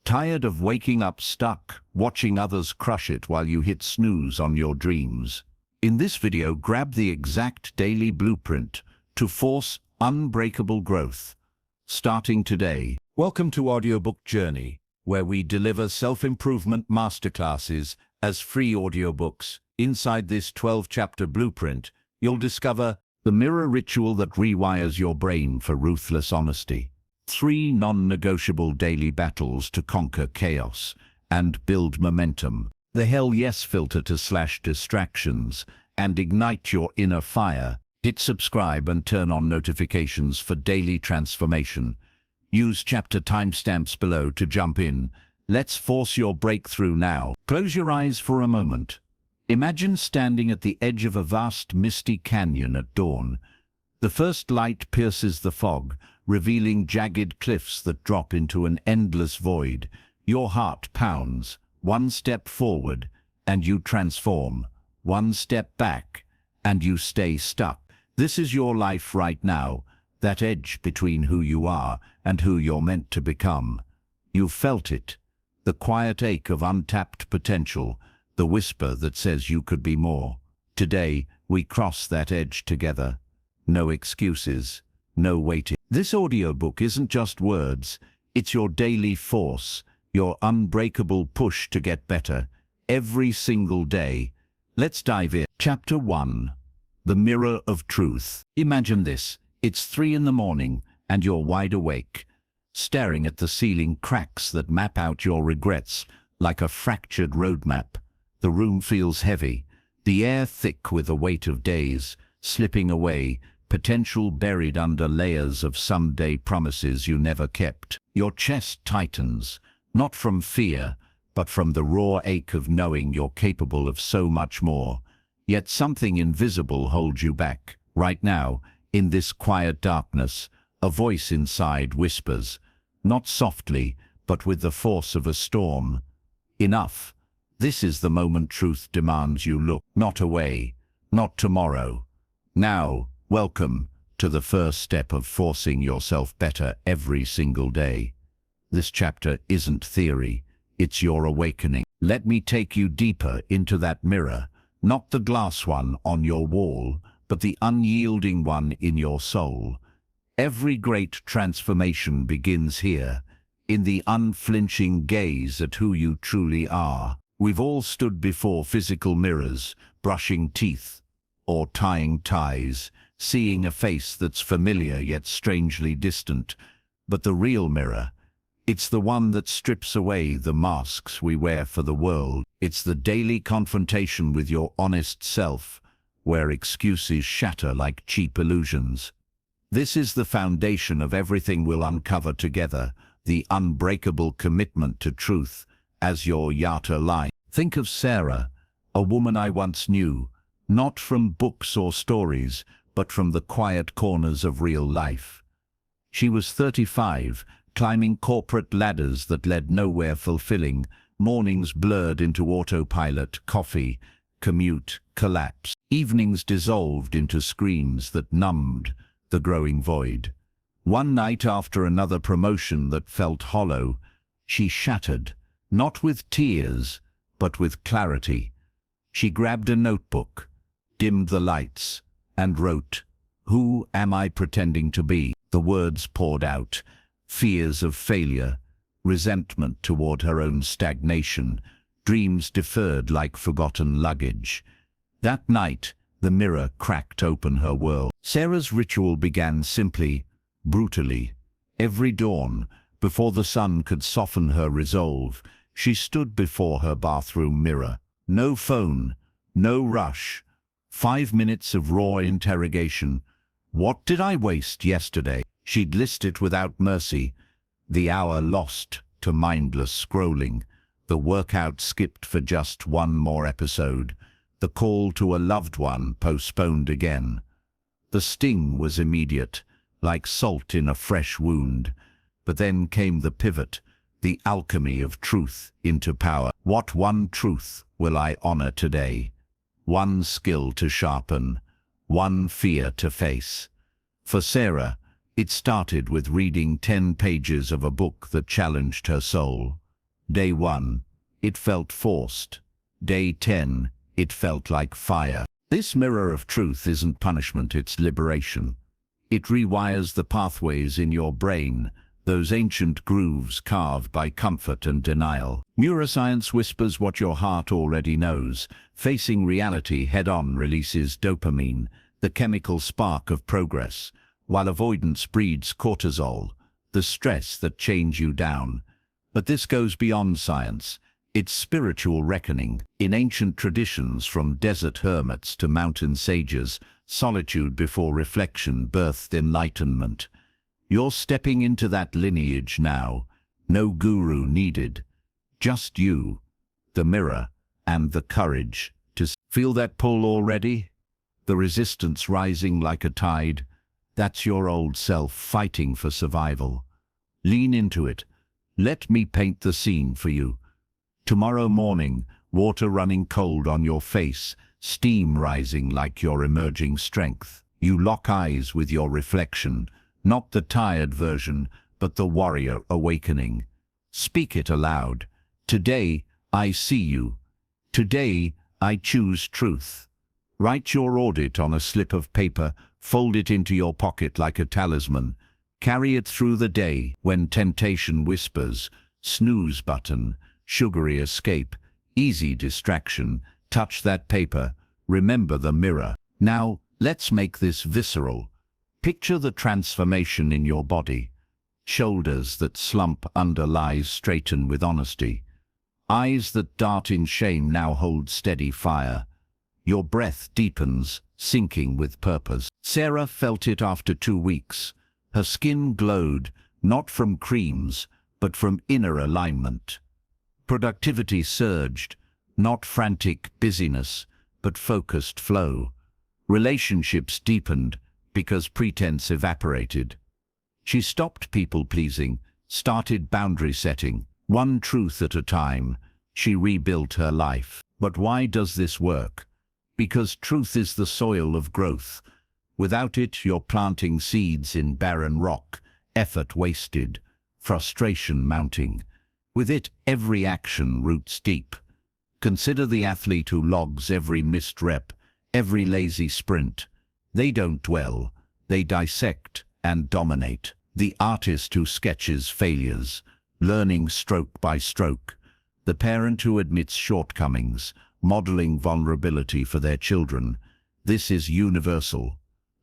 Tired of waking up stuck, watching others crush it while you hit snooze on your dreams? In this video, grab the exact daily blueprint to force unbreakable growth, starting today. Welcome to Audiobook Journey, where we deliver self-improvement masterclasses as free audiobooks. Inside this 12-chapter blueprint, you'll discover the mirror ritual that rewires your brain for ruthless honesty. 3 non-negotiable daily battles to conquer chaos and build momentum. The Hell Yes filter to slash distractions and ignite your inner fire. Hit subscribe and turn on notifications for daily transformation. Use chapter timestamps below to jump in. Let's force your breakthrough now. Close your eyes for a moment. Imagine standing at the edge of a vast misty canyon at dawn. The first light pierces the fog, revealing jagged cliffs that drop into an endless void. Your heart pounds. 1 step forward, and you transform. 1 step back, and you stay stuck. This is your life right now, that edge between who you are and who you're meant to become. You've felt it, the quiet ache of untapped potential, the whisper that says you could be more. Today, we cross that edge together. No excuses, no waiting. This audiobook isn't just words, it's your daily force, your unbreakable push to get better, every single day. Let's dive in. Chapter 1. The Mirror of Truth. Imagine this. It's 3 in the morning, and you're wide awake, staring at the ceiling cracks that map out your regrets like a fractured roadmap. The room feels heavy, the air thick with the weight of days slipping away, potential buried under layers of someday promises you never kept. Your chest tightens, not from fear, but from the raw ache of knowing you're capable of so much more. Yet something invisible holds you back. Right now, in this quiet darkness, a voice inside whispers, not softly, but with the force of a storm. Enough. This is the moment truth demands you look. Not away, not tomorrow. Now. Welcome to the first step of forcing yourself better every single day. This chapter isn't theory, it's your awakening. Let me take you deeper into that mirror, not the glass one on your wall, but the unyielding one in your soul. Every great transformation begins here, in the unflinching gaze at who you truly are. We've all stood before physical mirrors, brushing teeth or tying ties, seeing a face that's familiar yet strangely distant. But the real mirror, it's the one that strips away the masks we wear for the world. It's the daily confrontation with your honest self, where excuses shatter like cheap illusions. This is the foundation of everything we'll uncover together, the unbreakable commitment to truth as your Yata line. Think of Sarah, a woman I once knew, not from books or stories, but from the quiet corners of real life. She was 35, climbing corporate ladders that led nowhere fulfilling, mornings blurred into autopilot, coffee, commute, collapse. Evenings dissolved into screens that numbed the growing void. One night after another promotion that felt hollow, she shattered, not with tears, but with clarity. She grabbed a notebook, dimmed the lights, and wrote, "Who am I pretending to be?" The words poured out, fears of failure, resentment toward her own stagnation, dreams deferred like forgotten luggage. That night, the mirror cracked open her world. Sarah's ritual began simply, brutally. Every dawn, before the sun could soften her resolve, she stood before her bathroom mirror. No phone, no rush. 5 minutes of raw interrogation. What did I waste yesterday? She'd list it without mercy. The hour lost to mindless scrolling. The workout skipped for just one more episode. The call to a loved one postponed again. The sting was immediate, like salt in a fresh wound. But then came the pivot, the alchemy of truth into power. What one truth will I honor today? One skill to sharpen, one fear to face. For Sarah, it started with reading 10 pages of a book that challenged her soul. Day 1, it felt forced. Day 10, it felt like fire. This mirror of truth isn't punishment, it's liberation. It rewires the pathways in your brain, those ancient grooves carved by comfort and denial. Neuroscience whispers what your heart already knows. Facing reality head-on releases dopamine, the chemical spark of progress, while avoidance breeds cortisol, the stress that chains you down. But this goes beyond science. It's spiritual reckoning. In ancient traditions, from desert hermits to mountain sages, solitude before reflection birthed enlightenment. You're stepping into that lineage now. No guru needed. Just you, the mirror, and the courage to feel that pull already? The resistance rising like a tide? That's your old self fighting for survival. Lean into it. Let me paint the scene for you. Tomorrow morning, water running cold on your face, steam rising like your emerging strength. You lock eyes with your reflection, not the tired version, but the warrior awakening. Speak it aloud. Today, I see you. Today, I choose truth. Write your audit on a slip of paper, fold it into your pocket like a talisman. Carry it through the day when temptation whispers, snooze button, sugary escape, easy distraction. Touch that paper. Remember the mirror. Now, let's make this visceral. Picture the transformation in your body. Shoulders that slump under lies straighten with honesty. Eyes that dart in shame now hold steady fire. Your breath deepens, sinking with purpose. Sarah felt it after 2 weeks. Her skin glowed, not from creams, but from inner alignment. Productivity surged, not frantic busyness, but focused flow. Relationships deepened because pretense evaporated. She stopped people-pleasing, started boundary setting. One truth at a time, she rebuilt her life. But why does this work? Because truth is the soil of growth. Without it, you're planting seeds in barren rock, effort wasted, frustration mounting. With it, every action roots deep. Consider the athlete who logs every missed rep, every lazy sprint. They don't dwell, they dissect and dominate. The artist who sketches failures, learning stroke by stroke. The parent who admits shortcomings, modeling vulnerability for their children. This is universal.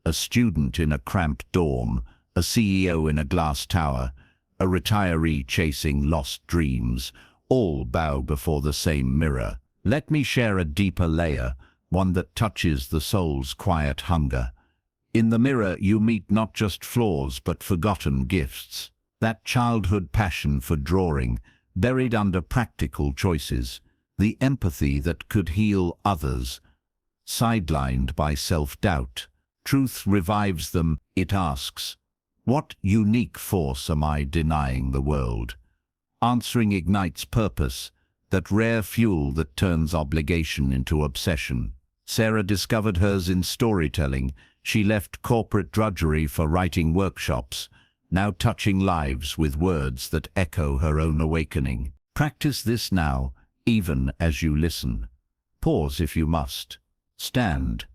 A student in a cramped dorm, a CEO in a glass tower, a retiree chasing lost dreams, all bow before the same mirror. Let me share a deeper layer, one that touches the soul's quiet hunger. In the mirror, you meet not just flaws but forgotten gifts. That childhood passion for drawing, buried under practical choices. The empathy that could heal others, sidelined by self-doubt. Truth revives them. It asks, what unique force am I denying the world? Answering ignites purpose, that rare fuel that turns obligation into obsession. Sarah discovered hers in storytelling. She left corporate drudgery for writing workshops, now touching lives with words that echo her own awakening. Practice this now, even as you listen. Pause if you must. Stand.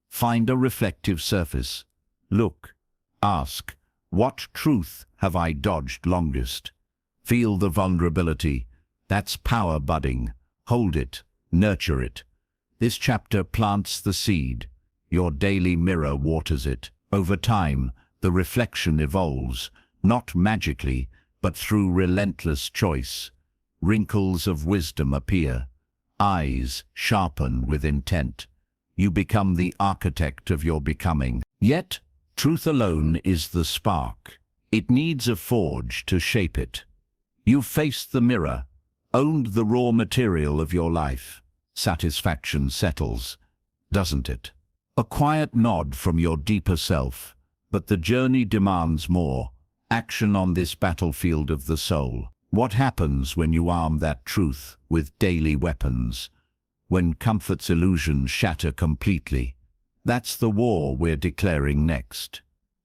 Find a reflective surface. Look. Ask, what truth have I dodged longest? Feel the vulnerability. That's power budding. Hold it. Nurture it. This chapter plants the seed. Your daily mirror waters it. Over time, the reflection evolves, not magically, but through relentless choice. Wrinkles of wisdom appear. Eyes sharpen with intent. You become the architect of your becoming. Yet, truth alone is the spark. It needs a forge to shape it. You've faced the mirror, owned the raw material of your life. Satisfaction settles, doesn't it? A quiet nod from your deeper self. But the journey demands more. Action on this battlefield of the soul. What happens when you arm that truth with daily weapons? When comfort's illusions shatter completely? That's the war we're declaring next.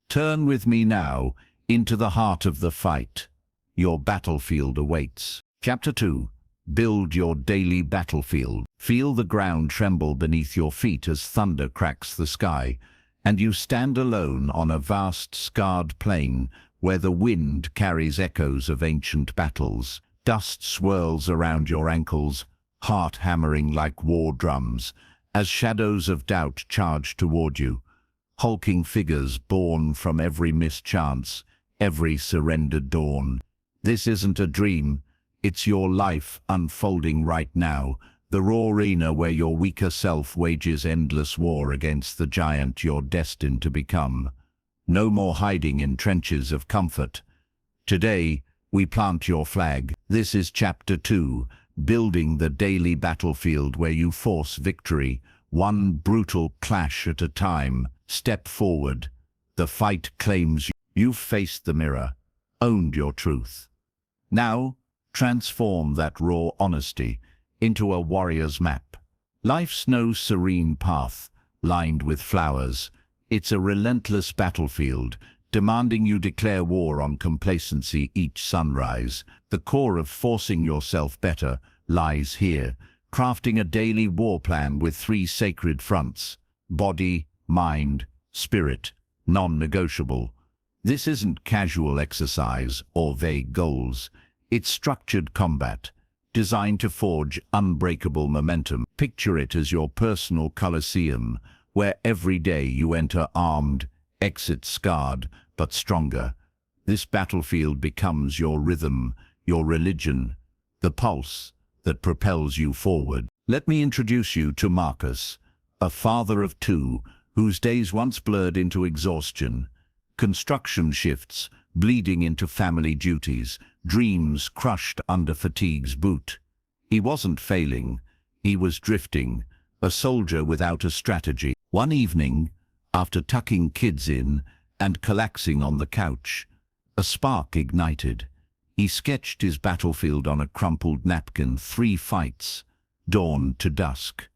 Turn with me now into the heart of the fight. Your battlefield awaits. Chapter 2. Build your daily battlefield. Feel the ground tremble beneath your feet as thunder cracks the sky, and you stand alone on a vast scarred plain where the wind carries echoes of ancient battles. Dust swirls around your ankles, heart hammering like war drums, as shadows of doubt charge toward you. Hulking figures born from every mischance, every surrendered dawn. This isn't a dream, it's your life unfolding right now, the raw arena where your weaker self wages endless war against the giant you're destined to become. No more hiding in trenches of comfort. Today, we plant your flag. This is Chapter 2, building the daily battlefield where you force victory, one brutal clash at a time. Step forward. The fight claims you. You've faced the mirror, owned your truth. Now, transform that raw honesty into a warrior's map. Life's no serene path, lined with flowers. It's a relentless battlefield, demanding you declare war on complacency each sunrise. The core of forcing yourself better lies here, crafting a daily war plan with 3 sacred fronts: body, mind, spirit, non-negotiable. This isn't casual exercise or vague goals. It's structured combat, designed to forge unbreakable momentum. Picture it as your personal Colosseum, where every day you enter armed, exit scarred, but stronger. This battlefield becomes your rhythm, your religion, the pulse that propels you forward. Let me introduce you to Marcus, a father of 2, whose days once blurred into exhaustion. Construction shifts, bleeding into family duties, dreams crushed under fatigue's boot. He wasn't failing, he was drifting, a soldier without a strategy. One evening, after tucking kids in and collapsing on the couch, a spark ignited. He sketched his battlefield on a crumpled napkin: 3 fights, dawn to dusk.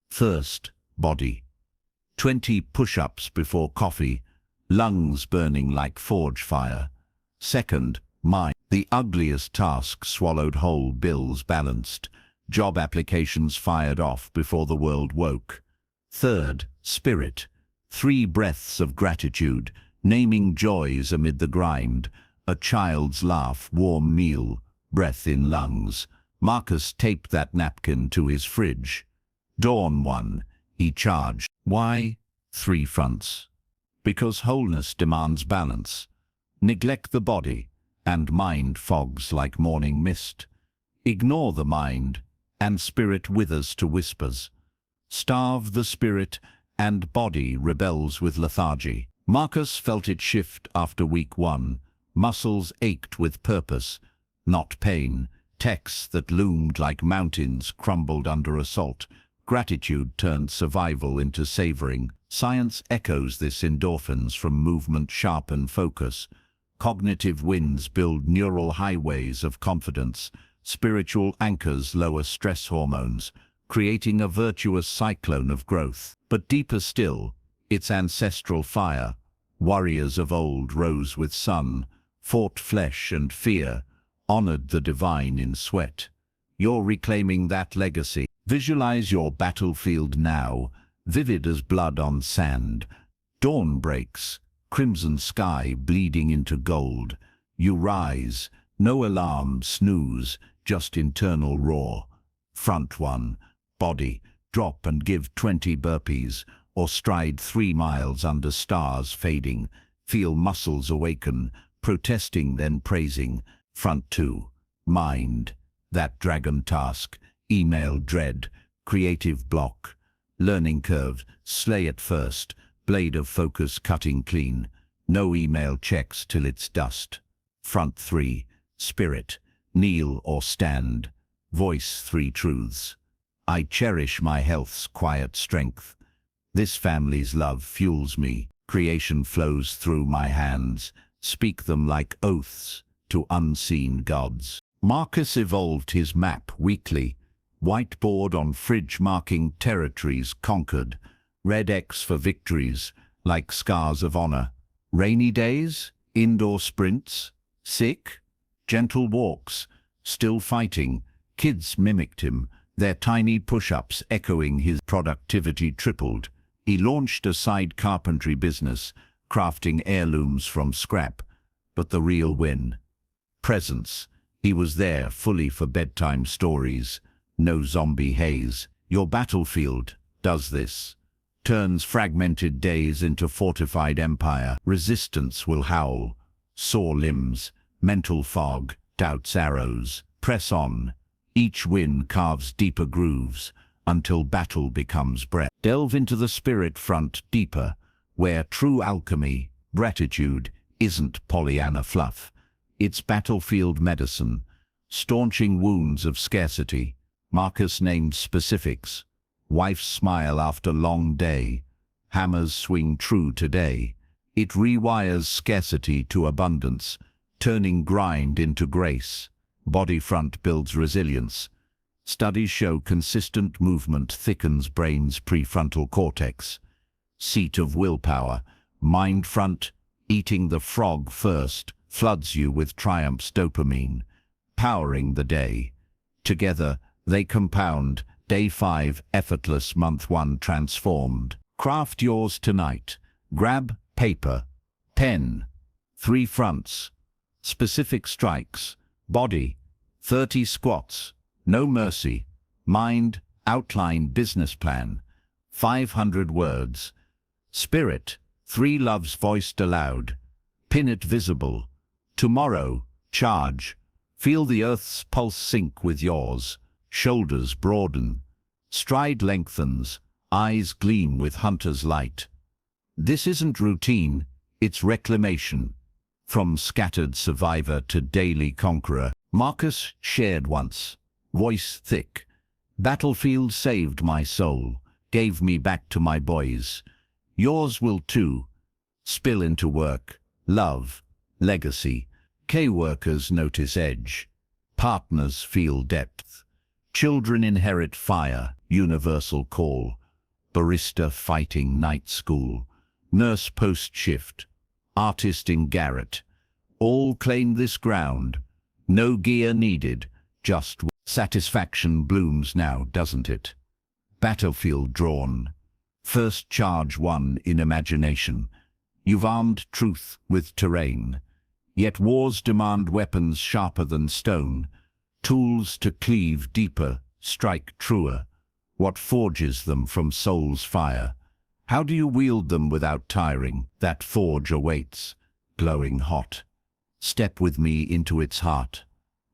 First, body. 20 push-ups before coffee, lungs burning like forge fire. Second, mind. The ugliest tasks swallowed whole, bills balanced, job applications fired off before the world woke. Third, spirit. 3 breaths of gratitude, naming joys amid the grind, a child's laugh, warm meal, breath in lungs. Marcus taped that napkin to his fridge. Dawn 1, he charged. Why? 3 fronts. Because wholeness demands balance. Neglect the body, and mind fogs like morning mist. Ignore the mind, and spirit withers to whispers. Starve the spirit, and body rebels with lethargy. Marcus felt it shift after week 1. Muscles ached with purpose, not pain. Texts that loomed like mountains crumbled under assault. Gratitude turned survival into savoring. Science echoes this: endorphins from movement sharpen focus. Cognitive wins build neural highways of confidence. Spiritual anchors lower stress hormones, creating a virtuous cyclone of growth. But deeper still, it's ancestral fire. Warriors of old rose with sun, fought flesh and fear, honored the divine in sweat. You're reclaiming that legacy. Visualize your battlefield now, vivid as blood on sand. Dawn breaks, crimson sky bleeding into gold. You rise, no alarm, snooze, just internal roar. Front 1, body, drop and give 20 burpees, or stride 3 miles under stars fading. Feel muscles awaken, protesting then praising. Front 2, mind, that dragon task, email dread, creative block, learning curve, slay at first, blade of focus cutting clean, no email checks till it's dust. Front 3, spirit, kneel or stand, voice 3 truths. I cherish my health's quiet strength. This family's love fuels me, creation flows through my hands, speak them like oaths to unseen gods. Marcus evolved his map weekly, whiteboard on fridge marking territories conquered, red X for victories, like scars of honor. Rainy days, indoor sprints, sick, gentle walks, Still fighting, kids mimicked him, their tiny push-ups echoing his productivity tripled. He launched a side carpentry business, crafting heirlooms from scrap. But the real win? Presence. He was there fully for bedtime stories. No zombie haze. Your battlefield does this. Turns fragmented days into fortified empire. Resistance will howl. Sore limbs, mental fog, doubt's arrows. Press on. Each win carves deeper grooves until battle becomes breath. Delve into the spirit front deeper, where true alchemy, gratitude, isn't Pollyanna fluff. It's battlefield medicine, staunching wounds of scarcity. Marcus named specifics. Wife's smile after long day. Hammers swing true today. It rewires scarcity to abundance, turning grind into grace. Body front builds resilience. Studies show consistent movement thickens brain's prefrontal cortex. Seat of willpower. Mind front, eating the frog first, floods you with triumph's dopamine, powering the day. Together, they compound. Day 5, effortless. Month 1, transformed. Craft yours tonight. Grab paper, pen. 3 fronts. Specific strikes. Body, 30 squats. No mercy. Mind, outline business plan. 500 words. Spirit, 3 loves voiced aloud. Pin it visible. Tomorrow, charge. Feel the earth's pulse sync with yours. Shoulders broaden. Stride lengthens. Eyes gleam with hunter's light. This isn't routine, it's reclamation. From scattered survivor to daily conqueror. Marcus shared once. Voice thick. Battlefield saved my soul, gave me back to my boys. Yours will too. Spill into work, love, legacy. K-workers notice edge. Partners feel depth. Children inherit fire, universal call. Barista fighting night school. Nurse post-shift. Artist in garret. All claim this ground. No gear needed, just satisfaction blooms now, doesn't it? Battlefield drawn. First charge won in imagination. You've armed truth with terrain. Yet wars demand weapons sharper than stone. Tools to cleave deeper, strike truer. What forges them from soul's fire? How do you wield them without tiring? That forge awaits, glowing hot. Step with me into its heart.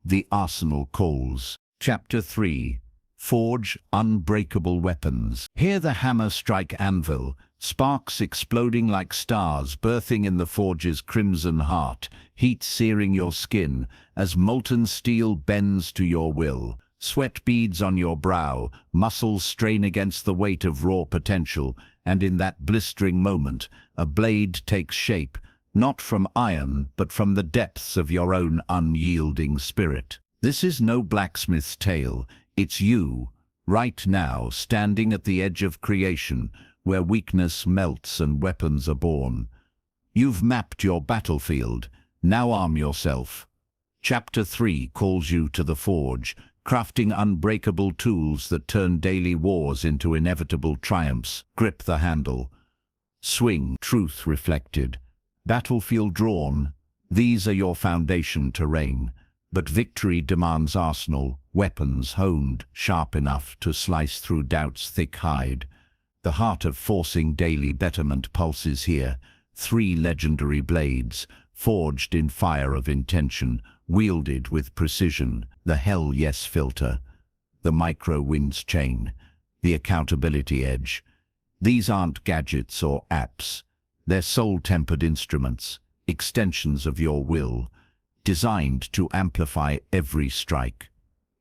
The arsenal calls. Chapter 3. Forge unbreakable weapons. Hear the hammer strike anvil, sparks exploding like stars, birthing in the forge's crimson heart, heat searing your skin as molten steel bends to your will. Sweat beads on your brow, muscles strain against the weight of raw potential, and in that blistering moment, a blade takes shape, not from iron, but from the depths of your own unyielding spirit. This is no blacksmith's tale. It's you, right now, standing at the edge of creation, where weakness melts and weapons are born. You've mapped your battlefield. Now arm yourself. Chapter 3 calls you to the forge, crafting unbreakable tools that turn daily wars into inevitable triumphs. Grip the handle. Swing, truth reflected. Battlefield drawn. These are your foundation terrain. But victory demands arsenal, weapons honed, sharp enough to slice through doubt's thick hide. The heart of forcing daily betterment pulses here. 3 legendary blades, forged in fire of intention, wielded with precision. The hell yes filter, the micro winds chain, the accountability edge. These aren't gadgets or apps. They're soul-tempered instruments, extensions of your will, designed to amplify every strike.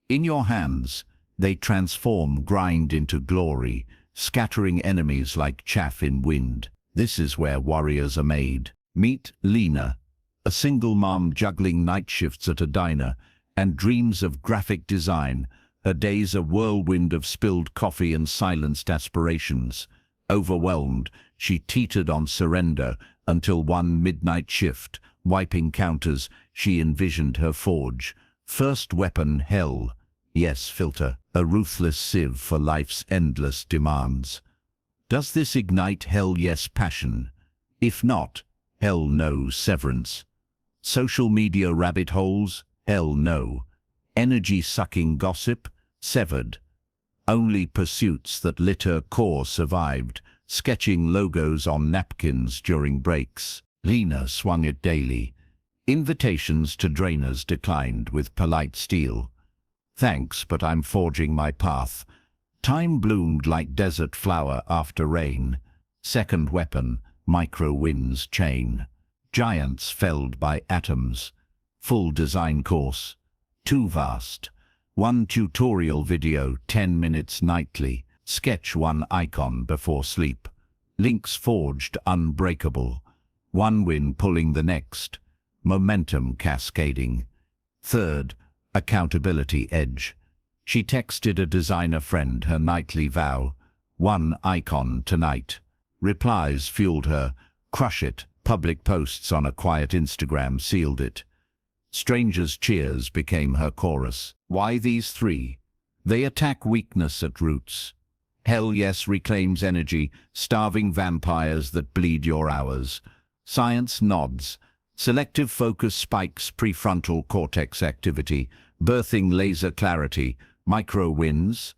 In your hands, they transform grind into glory, scattering enemies like chaff in wind. This is where warriors are made. Meet Lena, a single mom juggling night shifts at a diner, and dreams of graphic design. Her days a whirlwind of spilled coffee and silenced aspirations. Overwhelmed, she teetered on surrender until one midnight shift, wiping counters, she envisioned her forge, First weapon, hell. Yes, filter. A ruthless sieve for life's endless demands. Does this ignite hell yes passion? If not, hell no severance. Social media rabbit holes? Hell no. Energy-sucking gossip? Severed. Only pursuits that litter core survived, sketching logos on napkins during breaks. Lena swung it daily. Invitations to drainers declined with polite steel. Thanks, but I'm forging my path. Time bloomed like desert flower after rain. Second weapon, micro-winds chain. Giants felled by atoms. Full design course. Too vast. One tutorial video, 10 minutes nightly. Sketch one icon before sleep. Links forged unbreakable. One win pulling the next. Momentum cascading. Third, accountability edge. She texted a designer friend her nightly vow. One icon tonight. Replies fueled her. Crush it. Public posts on a quiet Instagram sealed it. Strangers' cheers became her chorus. Why these three? They attack weakness at roots. Hell yes reclaims energy, starving vampires that bleed your hours. Science nods. Selective focus spikes prefrontal cortex activity, birthing laser clarity, micro wins.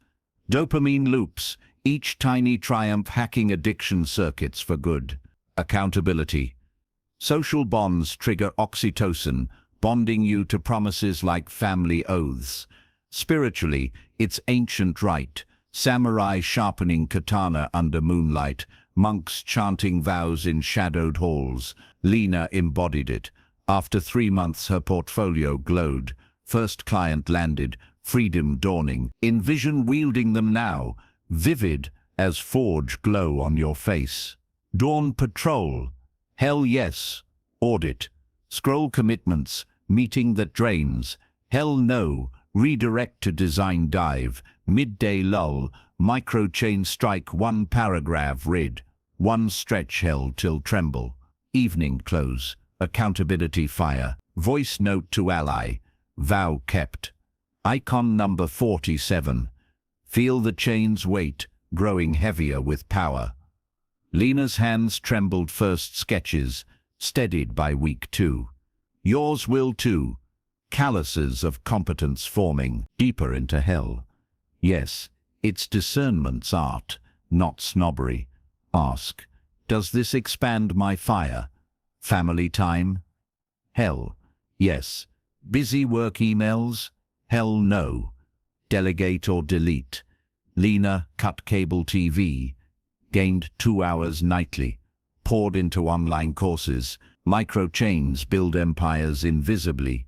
Dopamine loops, each tiny triumph hacking addiction circuits for good. Accountability. Social bonds trigger oxytocin, bonding you to promises like family oaths. Spiritually, it's ancient rite, samurai sharpening katana under moonlight, monks chanting vows in shadowed halls. Lena embodied it. After 3 months her portfolio glowed. First client landed, freedom dawning. Envision wielding them now, vivid as forge glow on your face. Dawn patrol. Hell yes. Audit. Scroll commitments. Meeting that drains. Hell no. Redirect to design dive. Midday lull. Micro chain strike. One paragraph read. One stretch held till tremble. Evening close. Accountability fire. Voice note to ally. Vow kept. Icon number 47. Feel the chain's weight, growing heavier with power. Lena's hands trembled first sketches, steadied by week 2. Yours will too. Calluses of competence forming deeper into hell. Yes, it's discernment's art, not snobbery. Ask, does this expand my fire? Family time? Hell, yes. Busy work emails? Hell no. Delegate or delete. Lena cut cable TV. Gained 2 hours nightly. Poured into online courses. Micro chains build empires invisibly.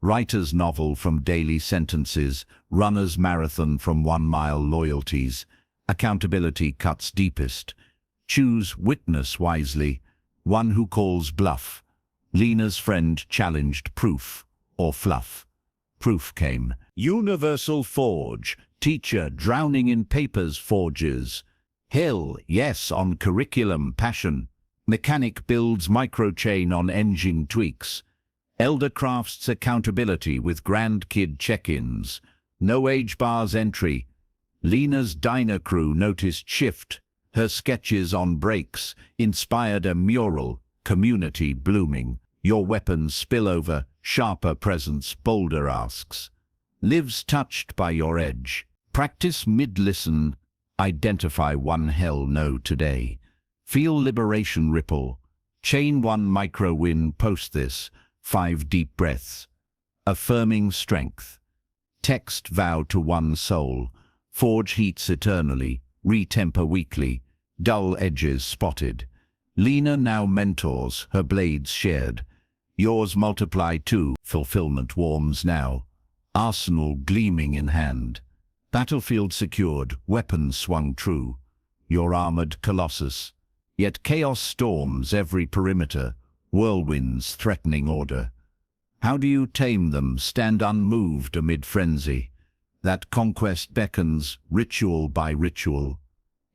Writer's novel from daily sentences. Runner's marathon from 1-mile loyalties. Accountability cuts deepest. Choose witness wisely. One who calls bluff. Lena's friend challenged proof or fluff. Proof came. Universal forge. Teacher drowning in papers forges. Hell, yes, on curriculum passion. Mechanic builds microchain on engine tweaks. Elder crafts accountability with grandkid check-ins. No age bars entry. Lena's diner crew noticed shift. Her sketches on breaks inspired a mural. Community blooming. Your weapons spill over. Sharper presence, bolder asks. Lives touched by your edge. Practice mid-listen. Identify one hell no today. Feel liberation ripple. Chain one micro win post this. 5 deep breaths. Affirming strength. Text vow to one soul. Forge heats eternally. Retemper weekly. Dull edges spotted. Lena now mentors, her blades shared. Yours multiply too. Fulfillment warms now. Arsenal gleaming in hand. Battlefield secured, weapons swung true. Your armored colossus. Yet chaos storms every perimeter, whirlwinds threatening order. How do you tame them, stand unmoved amid frenzy? That conquest beckons, ritual by ritual.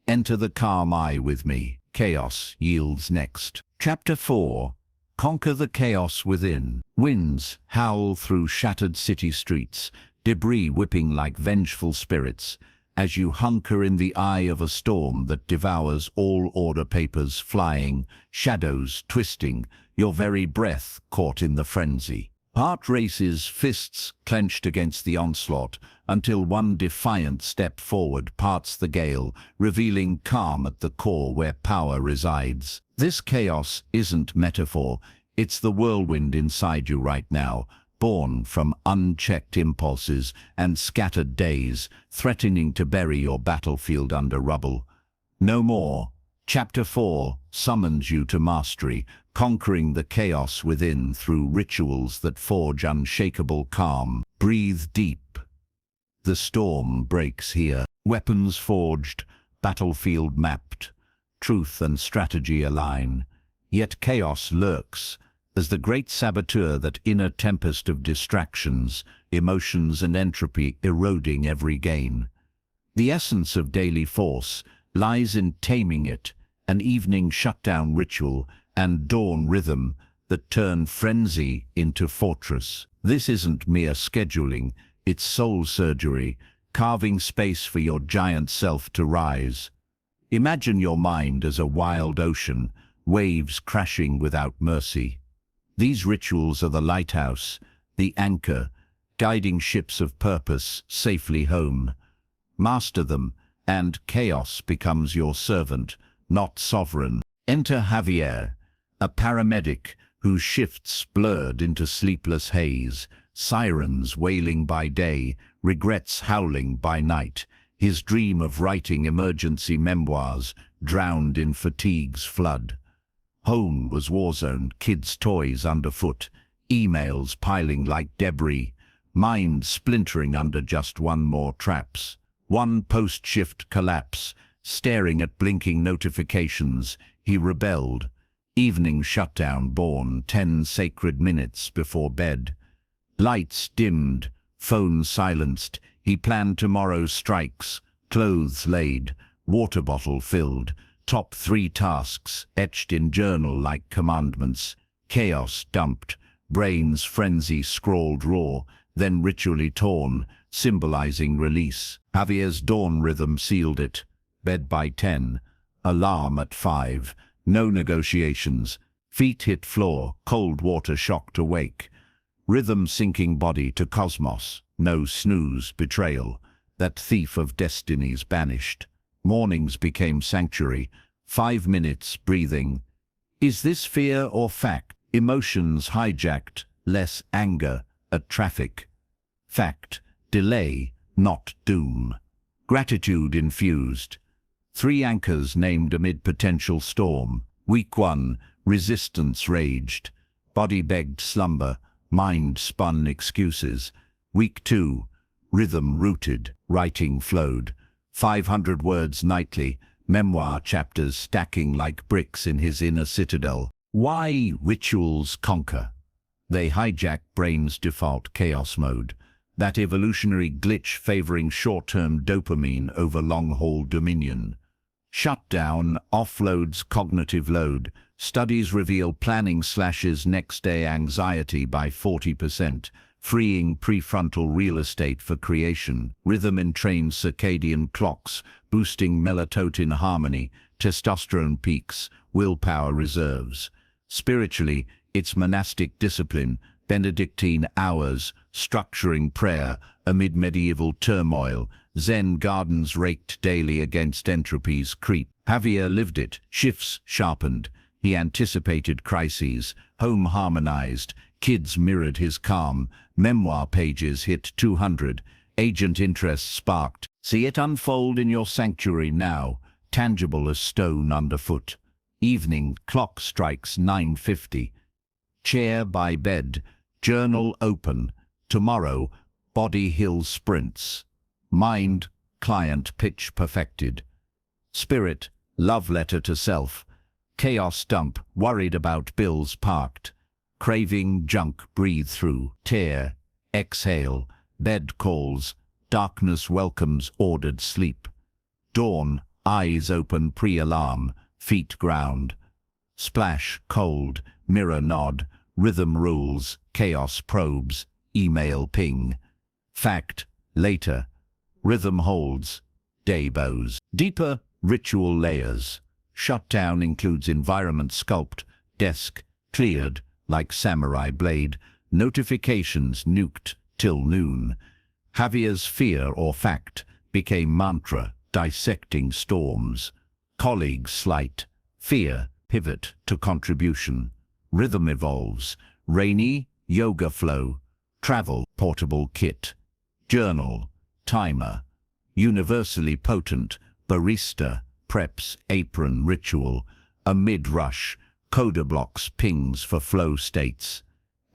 Enter the calm eye with me, chaos yields next. Chapter 4. Conquer the chaos within. Winds howl through shattered city streets, debris whipping like vengeful spirits, as you hunker in the eye of a storm that devours all order, papers flying, shadows twisting, your very breath caught in the frenzy. Heart races, fists clenched against the onslaught, until one defiant step forward parts the gale, revealing calm at the core where power resides. This chaos isn't metaphor, it's the whirlwind inside you right now, born from unchecked impulses and scattered days, threatening to bury your battlefield under rubble. No more. Chapter 4 summons you to mastery, conquering the chaos within through rituals that forge unshakable calm. Breathe deep. The storm breaks here. Weapons forged, battlefield mapped, truth and strategy align. Yet chaos lurks, as the great saboteur, that inner tempest of distractions, emotions and entropy eroding every gain. The essence of daily force lies in taming it, an evening shutdown ritual and dawn rhythm that turn frenzy into fortress. This isn't mere scheduling, it's soul surgery, carving space for your giant self to rise. Imagine your mind as a wild ocean, waves crashing without mercy. These rituals are the lighthouse, the anchor, guiding ships of purpose safely home. Master them, and chaos becomes your servant, not sovereign. Enter Javier, a paramedic whose shifts blurred into sleepless haze, sirens wailing by day, regrets howling by night, his dream of writing emergency memoirs drowned in fatigue's flood. Home was war zone, kids' toys underfoot, emails piling like debris, mind splintering under just one more traps. One post-shift collapse, staring at blinking notifications, he rebelled. Evening shutdown born 10 sacred minutes before bed. Lights dimmed, phone silenced, he planned tomorrow's strikes, clothes laid, water bottle filled, top 3 tasks etched in journal like commandments, chaos dumped, brain's frenzy scrawled raw, then ritually torn, symbolizing release. Javier's dawn rhythm sealed it. Bed by 10, alarm at 5, no negotiations, feet hit floor, cold water shocked awake. Rhythm sinking body to cosmos, no snooze, betrayal, that thief of destinies banished. Mornings became sanctuary, 5 minutes breathing. Is this fear or fact? Emotions hijacked, less anger at traffic. Fact, delay, not doom. Gratitude infused. 3 anchors named amid potential storm. Week 1, resistance raged. Body begged slumber, mind spun excuses. Week 2, rhythm rooted, writing flowed. 500 words nightly, memoir chapters stacking like bricks in his inner citadel. Why rituals conquer? They hijack brain's default chaos mode, that evolutionary glitch favoring short-term dopamine over long-haul dominion. Shutdown offloads cognitive load. Studies reveal planning slashes next-day anxiety by 40%, freeing prefrontal real estate for creation. Rhythm entrains circadian clocks, boosting melatonin harmony, testosterone peaks, willpower reserves. Spiritually, it's monastic discipline, Benedictine hours, structuring prayer amid medieval turmoil, Zen gardens raked daily against entropy's creep. Javier lived it, shifts sharpened. He anticipated crises, home harmonized, kids mirrored his calm, memoir pages hit 200, agent interest sparked. See it unfold in your sanctuary now, tangible as stone underfoot. Evening clock strikes 9:50. Chair by bed, journal open. Tomorrow, body hill sprints. Mind, client pitch perfected. Spirit, love letter to self. Chaos dump, worried about bills parked. Craving junk, breathe through. Tear, exhale. Bed calls, darkness welcomes ordered sleep. Dawn, eyes open pre-alarm, feet ground. Splash, cold, mirror nod, rhythm rules, chaos probes, email ping. Fact, later, rhythm holds, day bows. Deeper, ritual layers. Shutdown includes environment sculpt, desk, cleared, like samurai blade, notifications nuked till noon. Javier's fear or fact became mantra, dissecting storms. Colleagues slight, fear, pivot to contribution. Rhythm evolves, rainy, yoga flow, travel, portable kit. Journal, timer, universally potent, barista, preps, apron, ritual, a mid-rush, coda blocks, pings for flow states.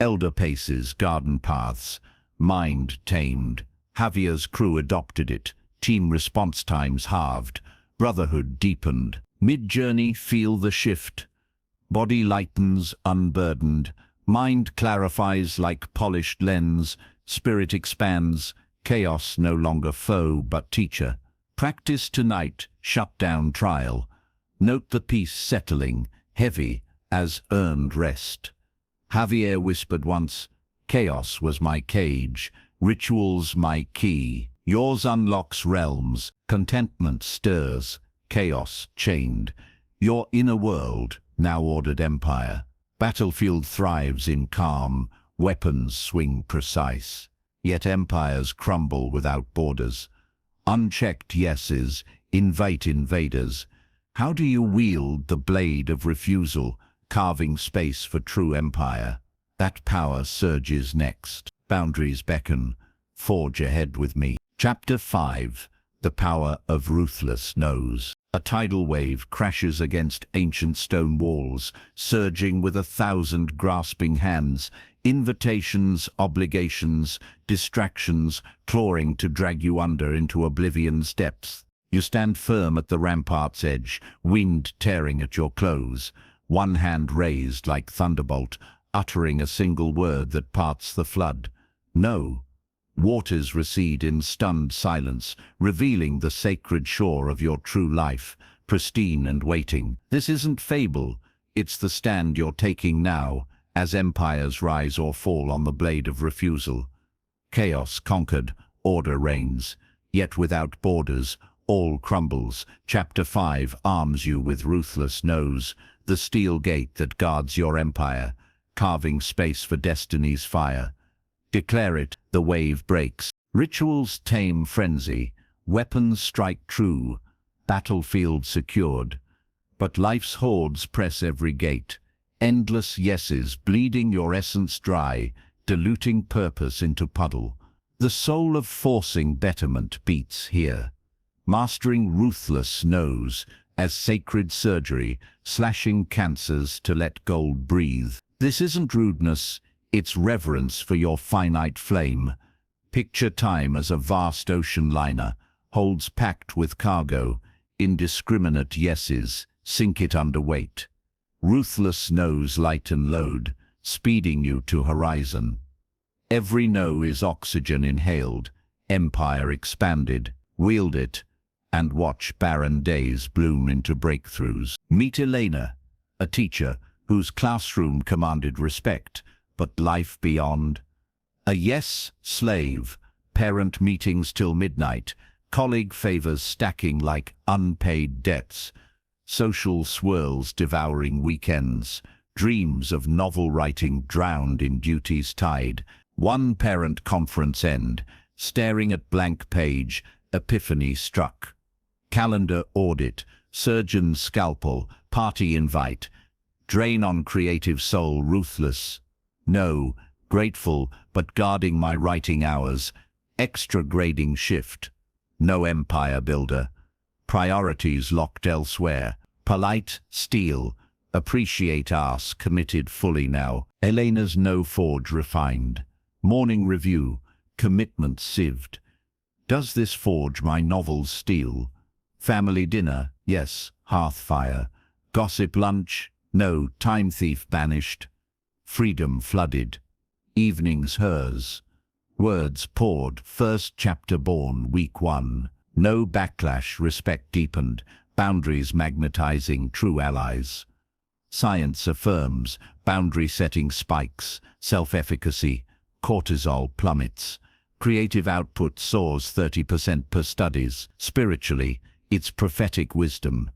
Elder paces, garden paths, mind tamed. Javier's crew adopted it, team response times halved, brotherhood deepened. Mid-journey, feel the shift. Body lightens, unburdened. Mind clarifies like polished lens. Spirit expands. Chaos no longer foe but teacher. Practice tonight, shutdown trial. Note the peace settling, heavy as earned rest. Javier whispered once, chaos was my cage, rituals my key. Yours unlocks realms, contentment stirs, chaos chained. Your inner world, now ordered empire. Battlefield thrives in calm, weapons swing precise. Yet empires crumble without borders. Unchecked yeses invite invaders. How do you wield the blade of refusal, carving space for true empire? That power surges next. Boundaries beckon. Forge ahead with me. Chapter 5. The Power of Ruthless Knows. A tidal wave crashes against ancient stone walls, surging with 1,000 grasping hands. Invitations, obligations, distractions, clawing to drag you under into oblivion's depths. You stand firm at the rampart's edge, wind tearing at your clothes, one hand raised like thunderbolt, uttering a single word that parts the flood. No. Waters recede in stunned silence, revealing the sacred shore of your true life, pristine and waiting. This isn't fable, it's the stand you're taking now, as empires rise or fall on the blade of refusal. Chaos conquered, order reigns, yet without borders, all crumbles. Chapter 5 arms you with ruthless nose, the steel gate that guards your empire, carving space for destiny's fire. Declare it, the wave breaks. Rituals tame frenzy, weapons strike true, battlefield secured. But life's hordes press every gate. Endless yeses bleeding your essence dry, diluting purpose into puddle. The soul of forcing betterment beats here. Mastering ruthless knows, as sacred surgery, slashing cancers to let gold breathe. This isn't rudeness, it's reverence for your finite flame. Picture time as a vast ocean liner, holds packed with cargo, indiscriminate yeses, sink it under weight. Ruthless knows lighten load, speeding you to horizon. Every no is oxygen inhaled, empire expanded. Wield it, and watch barren days bloom into breakthroughs. Meet Elena, a teacher whose classroom commanded respect, but life beyond. A yes slave, parent meetings till midnight, colleague favors stacking like unpaid debts. Social swirls devouring weekends, dreams of novel writing drowned in duty's tide. One parent conference end, staring at blank page, epiphany struck. Calendar audit, surgeon's scalpel, party invite. Drain on creative soul ruthless. No, grateful, but guarding my writing hours. Extra grading shift. No empire builder. Priorities locked elsewhere. Polite, steel, appreciate ask committed fully now. Elena's no forge refined. Morning review, commitment sieved. Does this forge my novels steel? Family dinner, yes, hearth fire. Gossip lunch, no, time thief banished. Freedom flooded. Evenings hers. Words poured, first chapter born, week 1. No backlash, respect deepened, boundaries magnetizing true allies. Science affirms, boundary setting spikes, self-efficacy, cortisol plummets. Creative output soars 30% per studies. Spiritually, it's prophetic wisdom.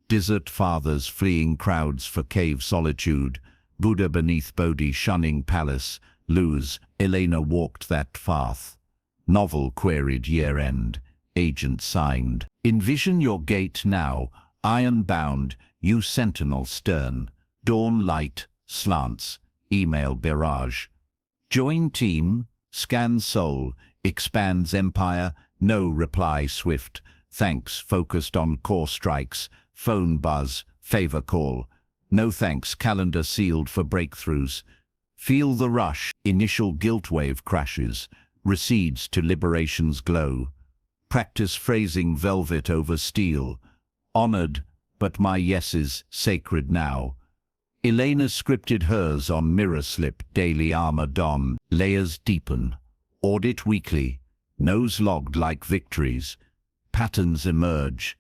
Desert fathers fleeing crowds for cave solitude. Buddha beneath Bodhi shunning palace. Luz, Elena walked that path. Novel queried year-end. Agent signed. Envision your gate now, iron-bound, you sentinel stern. Dawn light, slants, email barrage. Join team, scan soul, expands empire, no reply swift. Thanks focused on core strikes, phone buzz, favor call. No thanks calendar sealed for breakthroughs. Feel the rush, initial guilt wave crashes, recedes to liberation's glow. Practice phrasing velvet over steel. Honored, but my yeses sacred now. Elena scripted hers on mirror slip, daily armor don. Layers deepen. Audit weekly. Nose logged like victories. Patterns emerge.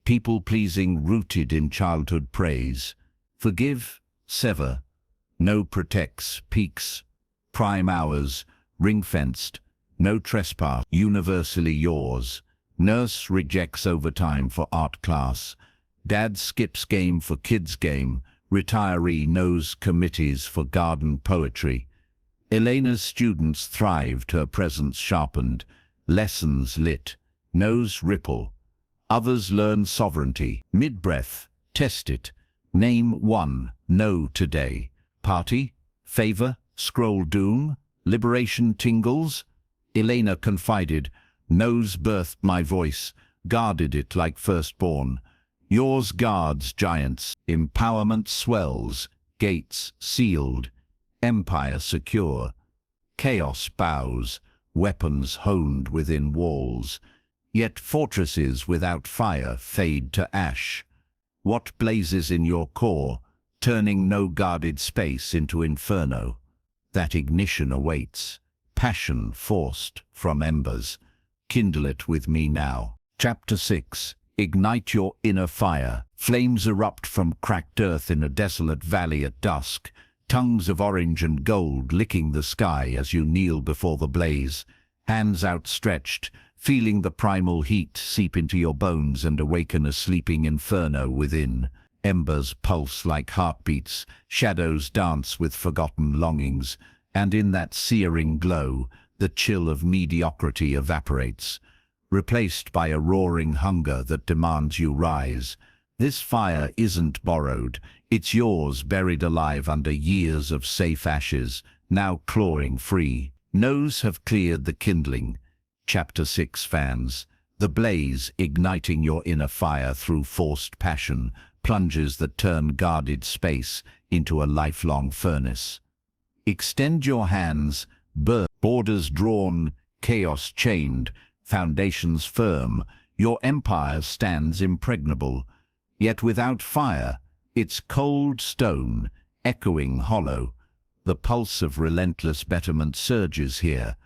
People pleasing rooted in childhood praise. Forgive, sever. No protects, peaks. Prime hours, ring-fenced. No trespass, universally yours. Nurse rejects overtime for art class. Dad skips game for kids game. Retiree knows committees for garden poetry. Elena's students thrived, her presence sharpened. Lessons lit. Nose ripple. Others learn sovereignty. Mid-breath, test it. Name one, no today. Party, favor, scroll doom, liberation tingles. Elena confided, nose birthed my voice, guarded it like firstborn. Yours guards giants, empowerment swells, gates sealed, empire secure. Chaos bows, weapons honed within walls. Yet fortresses without fire fade to ash. What blazes in your core, turning no guarded space into inferno? That ignition awaits, passion forced from embers. Kindle it with me now. Chapter 6. Ignite your inner fire. Flames erupt from cracked earth in a desolate valley at dusk. Tongues of orange and gold licking the sky as you kneel before the blaze. Hands outstretched, feeling the primal heat seep into your bones and awaken a sleeping inferno within. Embers pulse like heartbeats, shadows dance with forgotten longings, and in that searing glow, the chill of mediocrity evaporates, replaced by a roaring hunger that demands you rise. This fire isn't borrowed, it's yours, buried alive under years of safe ashes, now clawing free. No's have cleared the kindling. Chapter 6 fans. The blaze, igniting your inner fire through forced passion, plunges that turn guarded space into a lifelong furnace. Extend your hands, borders drawn, chaos chained, foundations firm, your empire stands impregnable. Yet without fire, it's cold stone, echoing hollow. The pulse of relentless betterment surges here.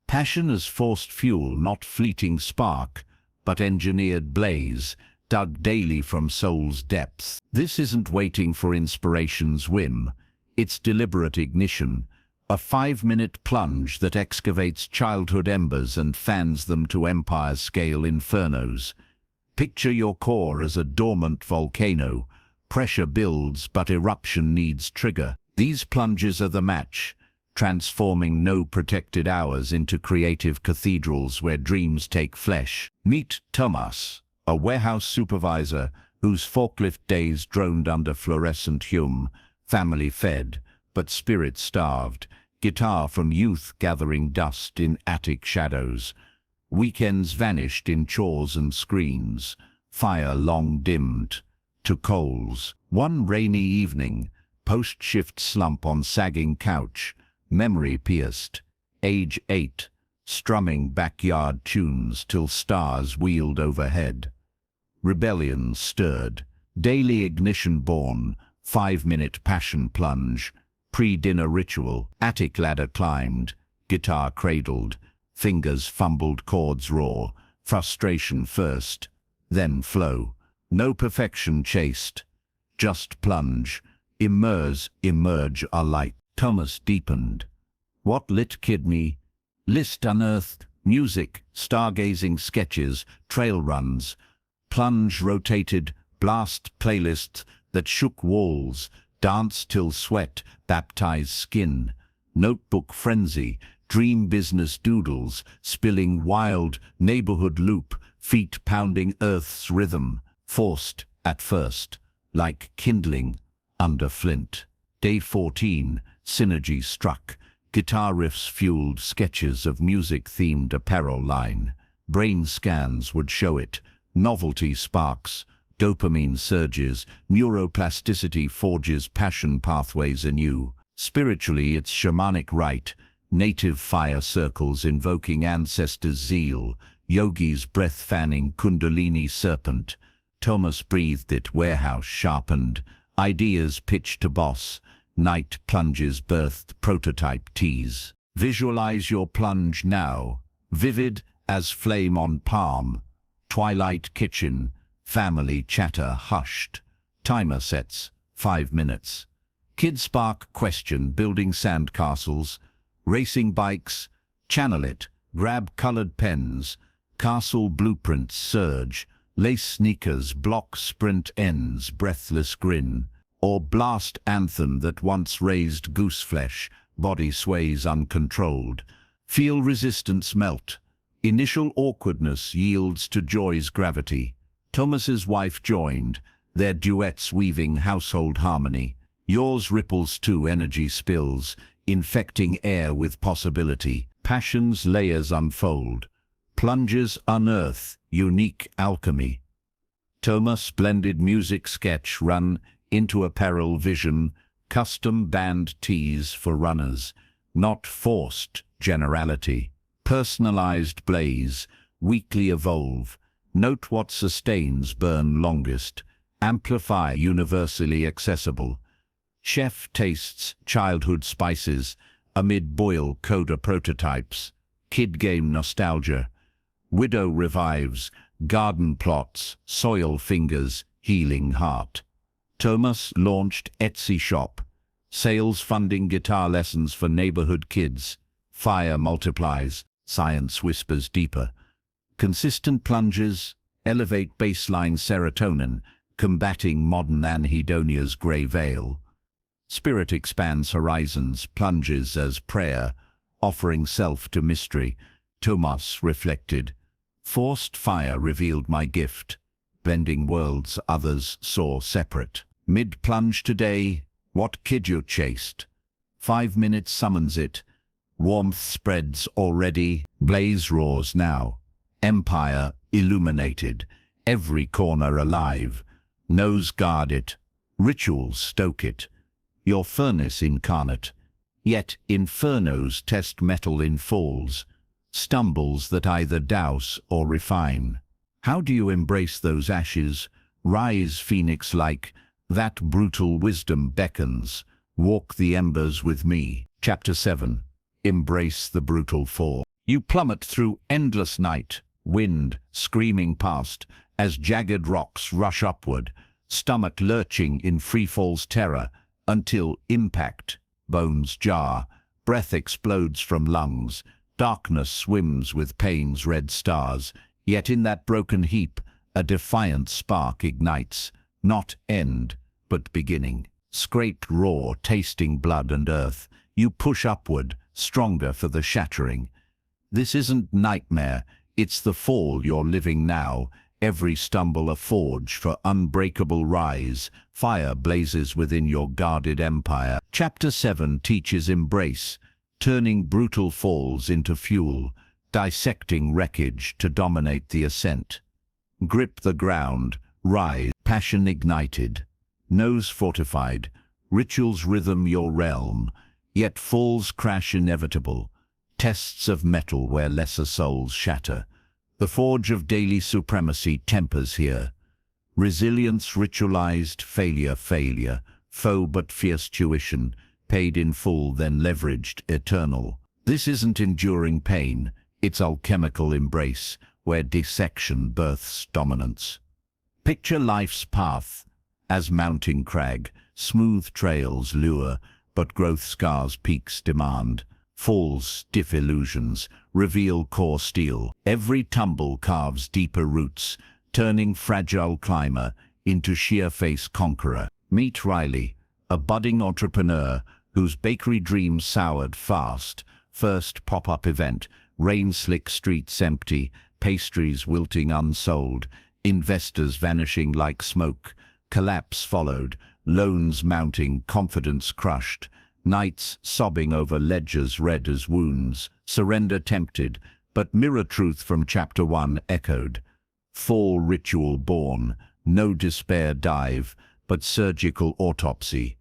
Passion as forced fuel, not fleeting spark, but engineered blaze, dug daily from soul's depths. This isn't waiting for inspiration's whim. It's deliberate ignition. A 5-minute plunge that excavates childhood embers and fans them to empire-scale infernos. Picture your core as a dormant volcano. Pressure builds, but eruption needs trigger. These plunges are the match, transforming no protected hours into creative cathedrals where dreams take flesh. Meet Thomas, a warehouse supervisor whose forklift days droned under fluorescent hume, family fed, but spirit starved, guitar from youth gathering dust in attic shadows. Weekends vanished in chores and screens, fire long dimmed to coals. One rainy evening, post-shift slump on sagging couch, memory pierced, age 8, strumming backyard tunes till stars wheeled overhead. Rebellion stirred, daily ignition born, 5-minute passion plunge, pre-dinner ritual, attic ladder climbed, guitar cradled, fingers fumbled chords raw, frustration first, then flow. No perfection chased, just plunge, emerge are light. Thomas deepened. What lit kidney? List unearthed, music, stargazing sketches, trail runs, plunge rotated, blast playlists that shook walls, dance till sweat, baptize skin, notebook frenzy, dream business doodles, spilling wild, neighborhood loop, feet pounding earth's rhythm, forced at first, like kindling under flint. Day 14, synergy struck. Guitar riffs fueled sketches of music-themed apparel line. Brain scans would show it. Novelty sparks, dopamine surges, neuroplasticity forges passion pathways anew. Spiritually, it's shamanic rite, native fire circles invoking ancestors' zeal, yogis breath-fanning kundalini serpent. Thomas breathed it, warehouse sharpened, ideas pitched to boss. Night plunges birthed prototype tease. Visualize your plunge now, vivid as flame on palm. Twilight kitchen, family chatter hushed. Timer sets, 5 minutes. Kid spark question, building sandcastles, racing bikes, channel it, grab colored pens, castle blueprints surge, lace sneakers block sprint ends, breathless grin. Or blast anthem that once raised gooseflesh, body sways uncontrolled. Feel resistance melt. Initial awkwardness yields to joy's gravity. Thomas's wife joined, their duets weaving household harmony. Yours ripples too, energy spills, infecting air with possibility. Passion's layers unfold. Plunges unearth, unique alchemy. Thomas blended music sketch run into apparel vision, custom band tees for runners, not forced generality. Personalized blaze, weekly evolve, note what sustains burn longest, amplify universally accessible. Chef tastes childhood spices amid boil coda prototypes, kid game nostalgia. Widow revives, garden plots, soil fingers, healing heart. Thomas launched Etsy shop, sales funding guitar lessons for neighborhood kids. Fire multiplies, science whispers deeper. Consistent plunges, elevate baseline serotonin, combating modern anhedonia's gray veil. Spirit expands horizons, plunges as prayer, offering self to mystery. Thomas reflected. Forced fire revealed my gift. Blending worlds others saw separate. Mid-plunge today, what kid you chased? 5 minutes summons it. Warmth spreads already, blaze roars now. Empire illuminated, every corner alive. Nose guard it, rituals stoke it. Your furnace incarnate, yet infernos test metal in falls. Stumbles that either douse or refine. How do you embrace those ashes? Rise phoenix-like, that brutal wisdom beckons. Walk the embers with me. Chapter 7. Embrace the brutal fall. You plummet through endless night, wind screaming past, as jagged rocks rush upward, stomach lurching in freefall's terror, until impact, bones jar, breath explodes from lungs, darkness swims with pain's red stars. Yet in that broken heap, a defiant spark ignites, not end, but beginning. Scraped raw, tasting blood and earth, you push upward, stronger for the shattering. This isn't nightmare, it's the fall you're living now, every stumble a forge for unbreakable rise. Fire blazes within your guarded empire. Chapter 7 teaches embrace, turning brutal falls into fuel, dissecting wreckage to dominate the ascent. Grip the ground, rise, passion ignited, nose fortified, rituals rhythm your realm, yet falls crash inevitable, tests of metal where lesser souls shatter. The forge of daily supremacy tempers here. Resilience ritualized, failure, foe but fierce tuition, paid in full then leveraged, eternal. This isn't enduring pain, it's alchemical embrace, where dissection births dominance. Picture life's path, As mounting crag, smooth trails lure, but growth scars peaks demand. Falls, stiff illusions, reveal core steel. Every tumble carves deeper roots, turning fragile climber into sheer-face conqueror. Meet Riley, a budding entrepreneur whose bakery dreams soured fast. First pop-up event, rain-slick streets empty, pastries wilting unsold, investors vanishing like smoke. Collapse followed, loans mounting, confidence crushed. Nights sobbing over ledgers red as wounds. Surrender tempted, but mirror truth from chapter 1 echoed. Fall ritual born, no despair dive, but surgical autopsy.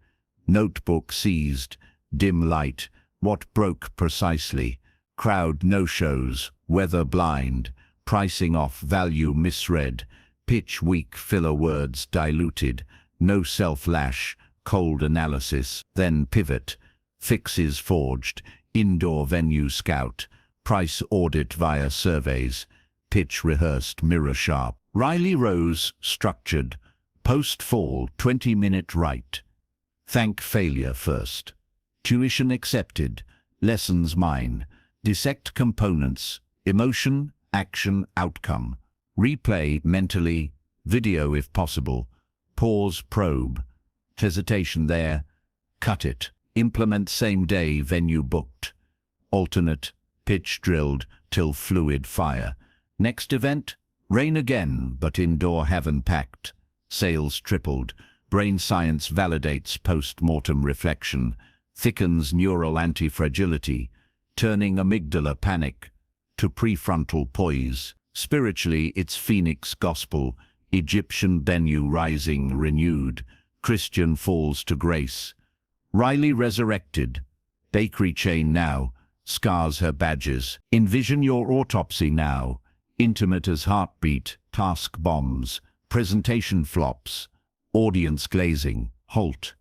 Notebook seized, dim light, what broke precisely. Crowd no-shows, weather blind, pricing off value misread. Pitch weak filler words diluted, no self-lash, cold analysis, then pivot. Fixes forged, indoor venue scout, price audit via surveys, pitch rehearsed mirror sharp. Riley rose, structured, post-fall 20-minute write. Thank failure first. Tuition accepted, lessons mine. Dissect components, emotion, action, outcome. Replay mentally, video if possible. Pause, probe. Hesitation there, cut it. Implement same day, venue booked. Alternate, pitch drilled till fluid fire. Next event, rain again, but indoor heaven packed. Sales tripled. Brain science validates post-mortem reflection. Thickens neural anti-fragility, turning amygdala panic to prefrontal poise. Spiritually, it's Phoenix gospel, Egyptian Bennu rising renewed, Christian falls to grace. Riley resurrected, bakery chain now, scars her badges. Envision your autopsy now, intimate as heartbeat, task bombs, presentation flops, audience glazing, halt.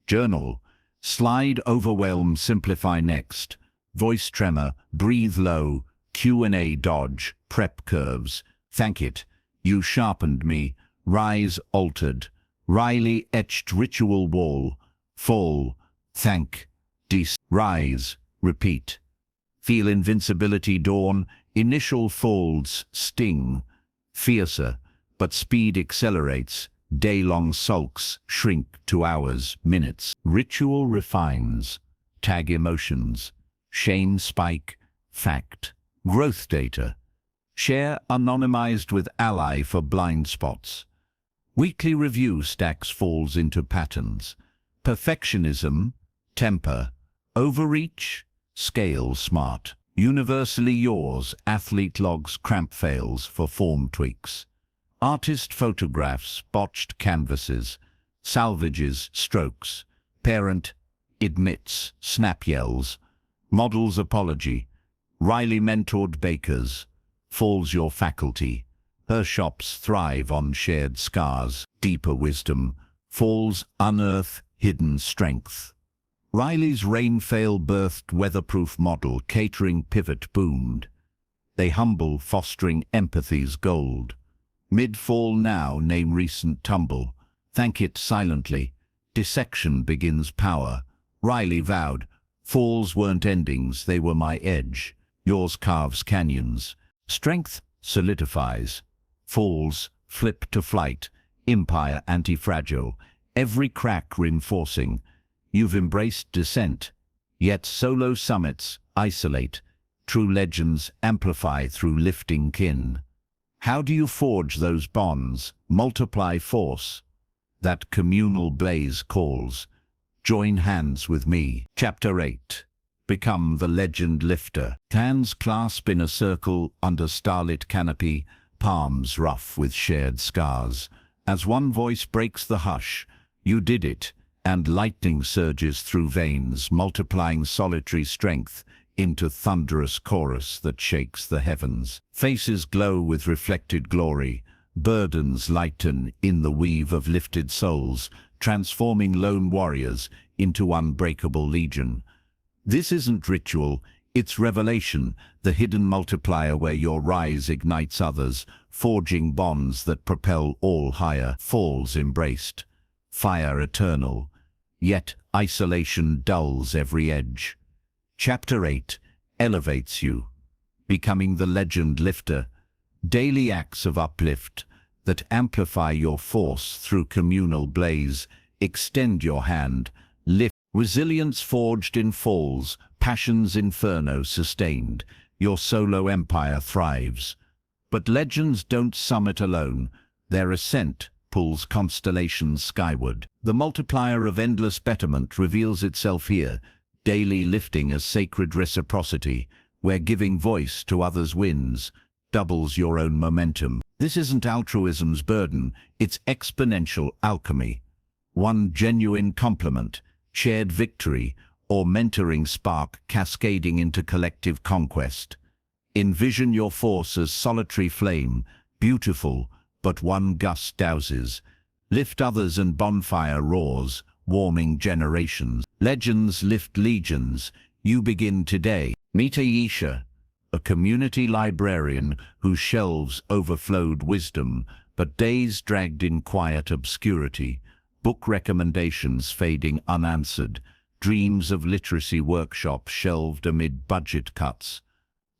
Journal, slide overwhelm simplify next, voice tremor, breathe low, Q&A dodge, prep curves, thank it, you sharpened me, rise altered, Riley etched ritual wall, fall, thank, rise, repeat. Feel invincibility dawn, initial folds sting, fiercer, but speed accelerates, day-long sulks shrink to hours, minutes. Ritual refines, tag emotions, shame spike, fact, growth data. Share anonymized with ally for blind spots. Weekly review stacks falls into patterns. Perfectionism, temper, overreach, scale smart. Universally yours, athlete logs cramp fails for form tweaks. Artist photographs, botched canvases, salvages, strokes. Parent, admits, snap yells. Model's apology. Riley mentored bakers. Falls your faculty. Her shops thrive on shared scars. Deeper wisdom. Falls unearth hidden strength. Riley's rain-fail birthed weatherproof model catering pivot boomed. They humble, fostering empathy's gold. Mid-fall now name recent tumble. Thank it silently. Dissection begins power. Riley vowed, falls weren't endings, they were my edge. Yours carves canyons. Strength solidifies. Falls flip to flight. Empire anti-fragile. Every crack reinforcing. You've embraced descent. Yet solo summits isolate. True legends amplify through lifting kin. How do you forge those bonds? Multiply force. That communal blaze calls. Join hands with me. Chapter 8. Become the legend lifter. Hands clasp in a circle under starlit canopy, palms rough with shared scars. As one voice breaks the hush, you did it, and lightning surges through veins, multiplying solitary strength into thunderous chorus that shakes the heavens. Faces glow with reflected glory, burdens lighten in the weave of lifted souls, transforming lone warriors into unbreakable legion. This isn't ritual, it's revelation, the hidden multiplier where your rise ignites others, forging bonds that propel all higher, falls embraced, fire eternal, yet isolation dulls every edge. Chapter 8 elevates you, becoming the legend lifter, daily acts of uplift that amplify your force through communal blaze. Extend your hand, lift. Resilience forged in falls, passion's inferno sustained, your solo empire thrives. But legends don't summit alone, their ascent pulls constellations skyward. The multiplier of endless betterment reveals itself here, daily lifting as sacred reciprocity, where giving voice to others wins, doubles your own momentum. This isn't altruism's burden, it's exponential alchemy. One genuine compliment, shared victory, or mentoring spark cascading into collective conquest. Envision your force as solitary flame, beautiful, but one gust douses. Lift others and bonfire roars, warming generations. Legends lift legions, you begin today. Meet Aisha, a community librarian whose shelves overflowed wisdom, but days dragged in quiet obscurity. Book recommendations fading unanswered, dreams of literacy workshops shelved amid budget cuts.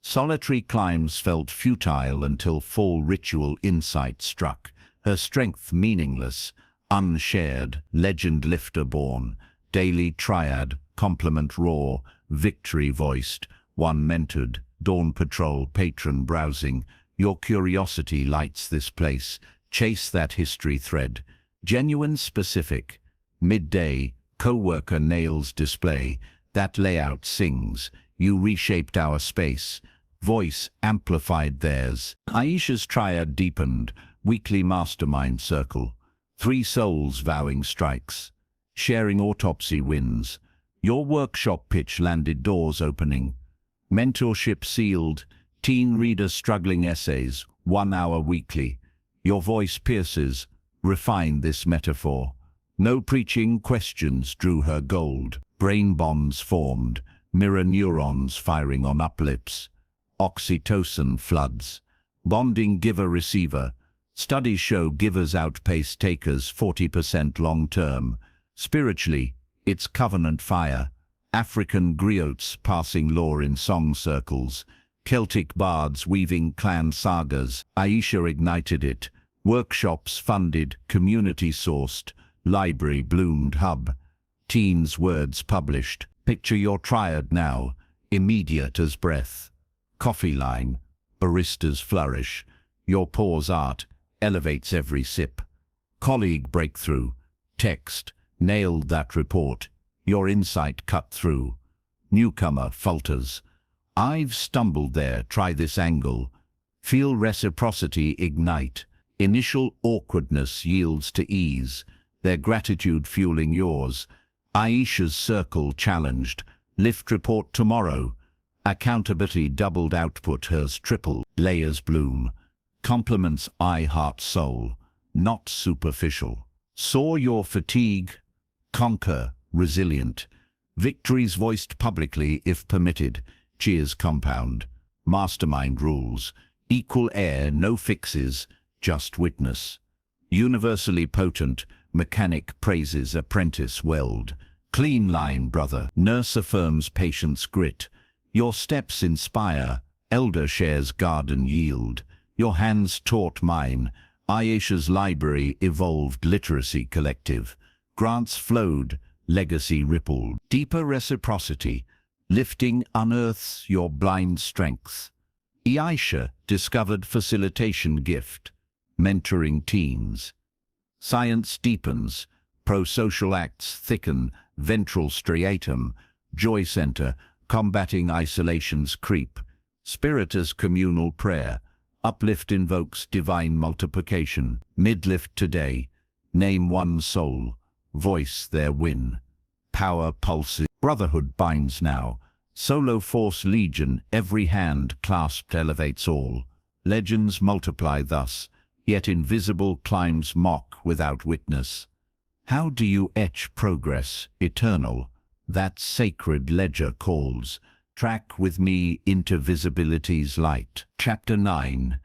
Solitary climbs felt futile until full ritual insight struck, her strength meaningless, unshared, legend lifter born, daily triad, complement raw, victory voiced, one mentored, dawn patrol patron browsing. Your curiosity lights this place, chase that history thread. Genuine specific, midday, co-worker nails display, that layout sings, you reshaped our space, voice amplified theirs. Aisha's triad deepened, weekly mastermind circle, 3 souls vowing strikes, sharing autopsy wins, your workshop pitch landed doors opening, mentorship sealed, teen reader struggling essays, 1 hour weekly, your voice pierces, refine this metaphor. No preaching questions drew her gold. Brain bonds formed, mirror neurons firing on uplips. Oxytocin floods. Bonding giver-receiver. Studies show givers outpace takers 40% long-term. Spiritually, it's covenant fire. African griots passing lore in song circles. Celtic bards weaving clan sagas. Aisha ignited it. Workshops funded, community-sourced, library bloomed hub. Teens' words published. Picture your triad now, immediate as breath. Coffee line, baristas flourish. Your pause art elevates every sip. Colleague breakthrough, text, nailed that report. Your insight cut through. Newcomer falters. I've stumbled there, try this angle. Feel reciprocity ignite. Initial awkwardness yields to ease, their gratitude fueling yours. Aisha's circle challenged, lift report tomorrow. Accountability doubled output, hers triple, layers bloom. Compliments eye, heart, soul, not superficial. Saw your fatigue, conquer, resilient. Victories voiced publicly if permitted, cheers compound. Mastermind rules, equal air, no fixes, just witness. Universally potent, mechanic praises apprentice weld. Clean line, brother, nurse affirms patience grit. Your steps inspire, elder shares garden yield. Your hands taught mine. Aisha's library evolved literacy collective. Grants flowed, legacy rippled. Deeper reciprocity, lifting unearths your blind strengths. Aisha discovered facilitation gift. Mentoring teens. Science deepens, pro-social acts thicken, ventral striatum, joy center, combating isolation's creep. Spirit as communal prayer, uplift invokes divine multiplication. Midlift today, name one soul, voice their win. Power pulses, brotherhood binds now. Solo force legion, every hand clasped elevates all. Legends multiply thus, yet invisible climbs mock without witness. How do you etch progress, eternal? That sacred ledger calls. Track with me into visibility's light. Chapter 9.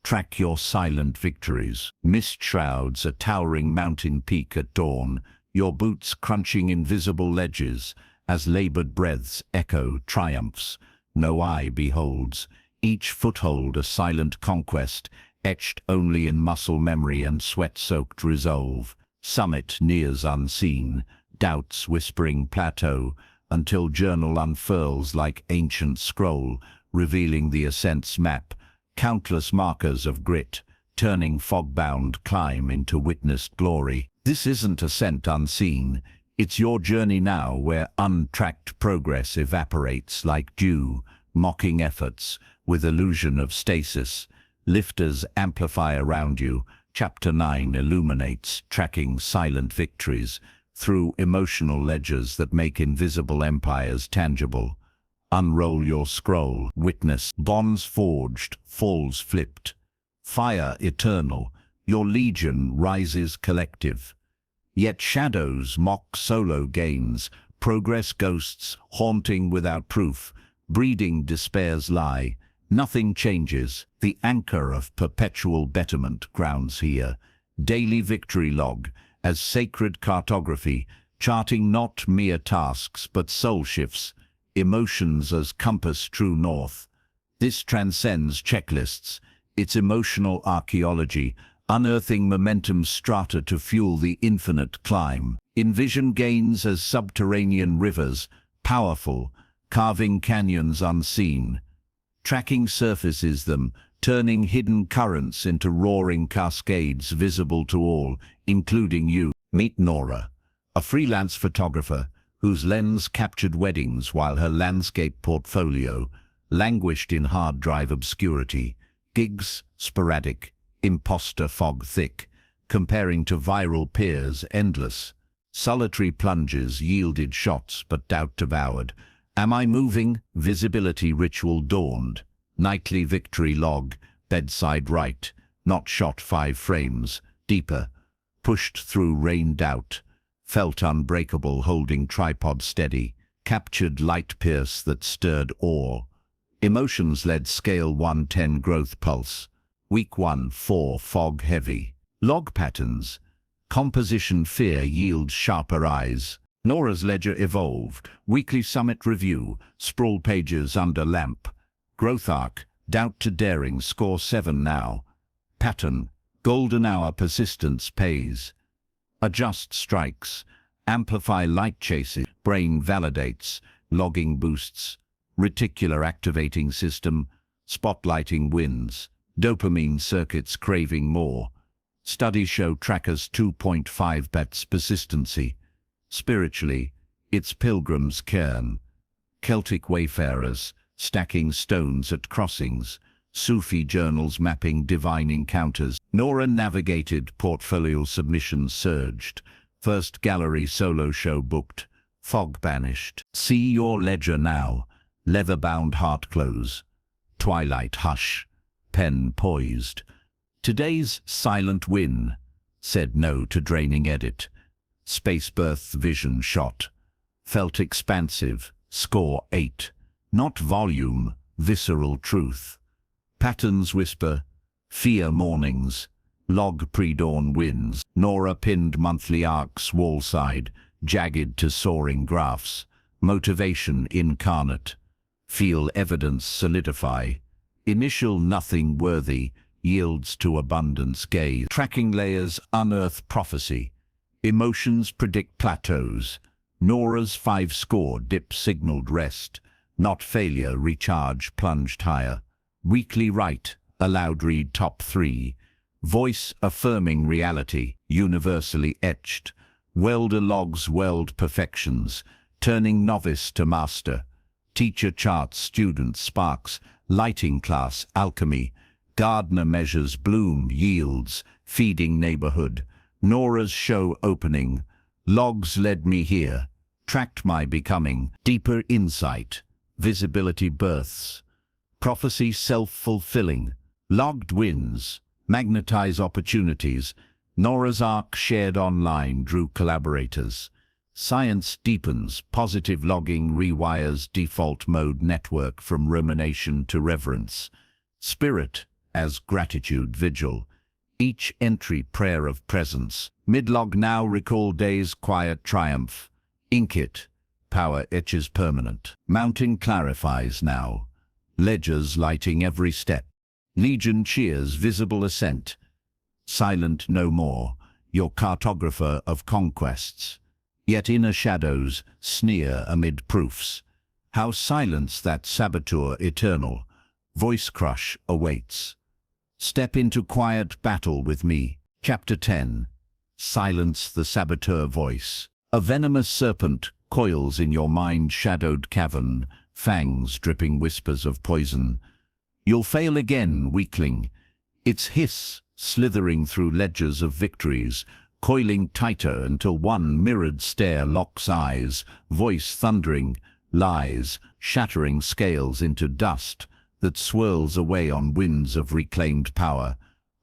Track your silent victories. Mist shrouds a towering mountain peak at dawn, your boots crunching invisible ledges as labored breaths echo triumphs no eye beholds, each foothold a silent conquest, etched only in muscle memory and sweat-soaked resolve. Summit nears unseen, doubts whispering plateau, until journal unfurls like ancient scroll, revealing the ascent's map, countless markers of grit, turning fog-bound climb into witnessed glory. This isn't ascent unseen, it's your journey now where untracked progress evaporates like dew, mocking efforts with illusion of stasis. Lifters amplify around you. Chapter 9 illuminates tracking silent victories through emotional ledgers that make invisible empires tangible. Unroll your scroll, witness bonds forged, falls flipped. Fire eternal, your legion rises collective. Yet shadows mock solo gains, progress ghosts haunting without proof, breeding despair's lie. Nothing changes, the anchor of perpetual betterment grounds here. Daily victory log, as sacred cartography, charting not mere tasks but soul shifts, emotions as compass true north. This transcends checklists, its emotional archaeology, unearthing momentum strata to fuel the infinite climb. Envision gains as subterranean rivers, powerful, carving canyons unseen. Tracking surfaces them, turning hidden currents into roaring cascades visible to all, including you. Meet Nora, a freelance photographer whose lens captured weddings while her landscape portfolio languished in hard drive obscurity. Gigs sporadic, imposter fog thick, comparing to viral peers endless. Solitary plunges yielded shots but doubt devoured. Am I moving? Visibility ritual dawned. Nightly victory log, bedside right, not shot 5 frames, deeper. Pushed through rain doubt, felt unbreakable holding tripod steady, captured light pierce that stirred awe. Emotions led scale 110 growth pulse. Week 1 4 fog heavy. Log patterns. Composition fear yields sharper eyes. Nora's ledger evolved. Weekly summit review. Sprawl pages under lamp. Growth arc. Doubt to daring. Score 7 now. Pattern. Golden hour persistence pays. Adjust strikes. Amplify light chases. Brain validates. Logging boosts. Reticular activating system. Spotlighting wins. Dopamine circuits craving more. Studies show trackers 2.5 bets persistency. Spiritually, it's pilgrims' cairn. Celtic wayfarers, stacking stones at crossings. Sufi journals mapping divine encounters. Nora navigated, portfolio submissions surged. First gallery solo show booked. Fog banished. See your ledger now. Leather-bound heart close. Twilight hush. Pen poised. Today's silent win. Said no to draining edit. Space birth vision shot. Felt expansive. Score 8. Not volume, visceral truth. Patterns whisper. Fear mornings. Log pre-dawn wins. Nora pinned monthly arcs wall-side, jagged to soaring graphs. Motivation incarnate. Feel evidence solidify. Initial nothing worthy yields to abundance gaze. Tracking layers unearth prophecy. Emotions predict plateaus. Nora's 5 score dip signaled rest. Not failure recharge plunged higher. Weekly right, allowed read top 3. Voice affirming reality, universally etched. Welder logs weld perfections, turning novice to master. Teacher charts student sparks, lighting class alchemy. Gardener measures bloom yields, feeding neighborhood. Nora's show opening. Logs led me here, tracked my becoming. Deeper insight, visibility births. Prophecy self-fulfilling. Logged wins, magnetize opportunities. Nora's arc shared online drew collaborators. Science deepens, positive logging rewires default mode network from rumination to reverence. Spirit as gratitude vigil. Each entry prayer of presence. Midlog now recall day's quiet triumph. Ink it. Power etches permanent. Mounting clarifies now. Ledgers lighting every step. Legion cheers visible ascent. Silent no more, your cartographer of conquests. Yet inner shadows sneer amid proofs. How silence that saboteur eternal. Voice crush awaits. Step into quiet battle with me. Chapter 10. Silence the saboteur voice. A venomous serpent coils in your mind-shadowed cavern, fangs dripping whispers of poison. You'll fail again, weakling. Its hiss slithering through ledgers of victories, coiling tighter until one mirrored stare locks eyes, voice thundering, lies, shattering scales into dust that swirls away on winds of reclaimed power.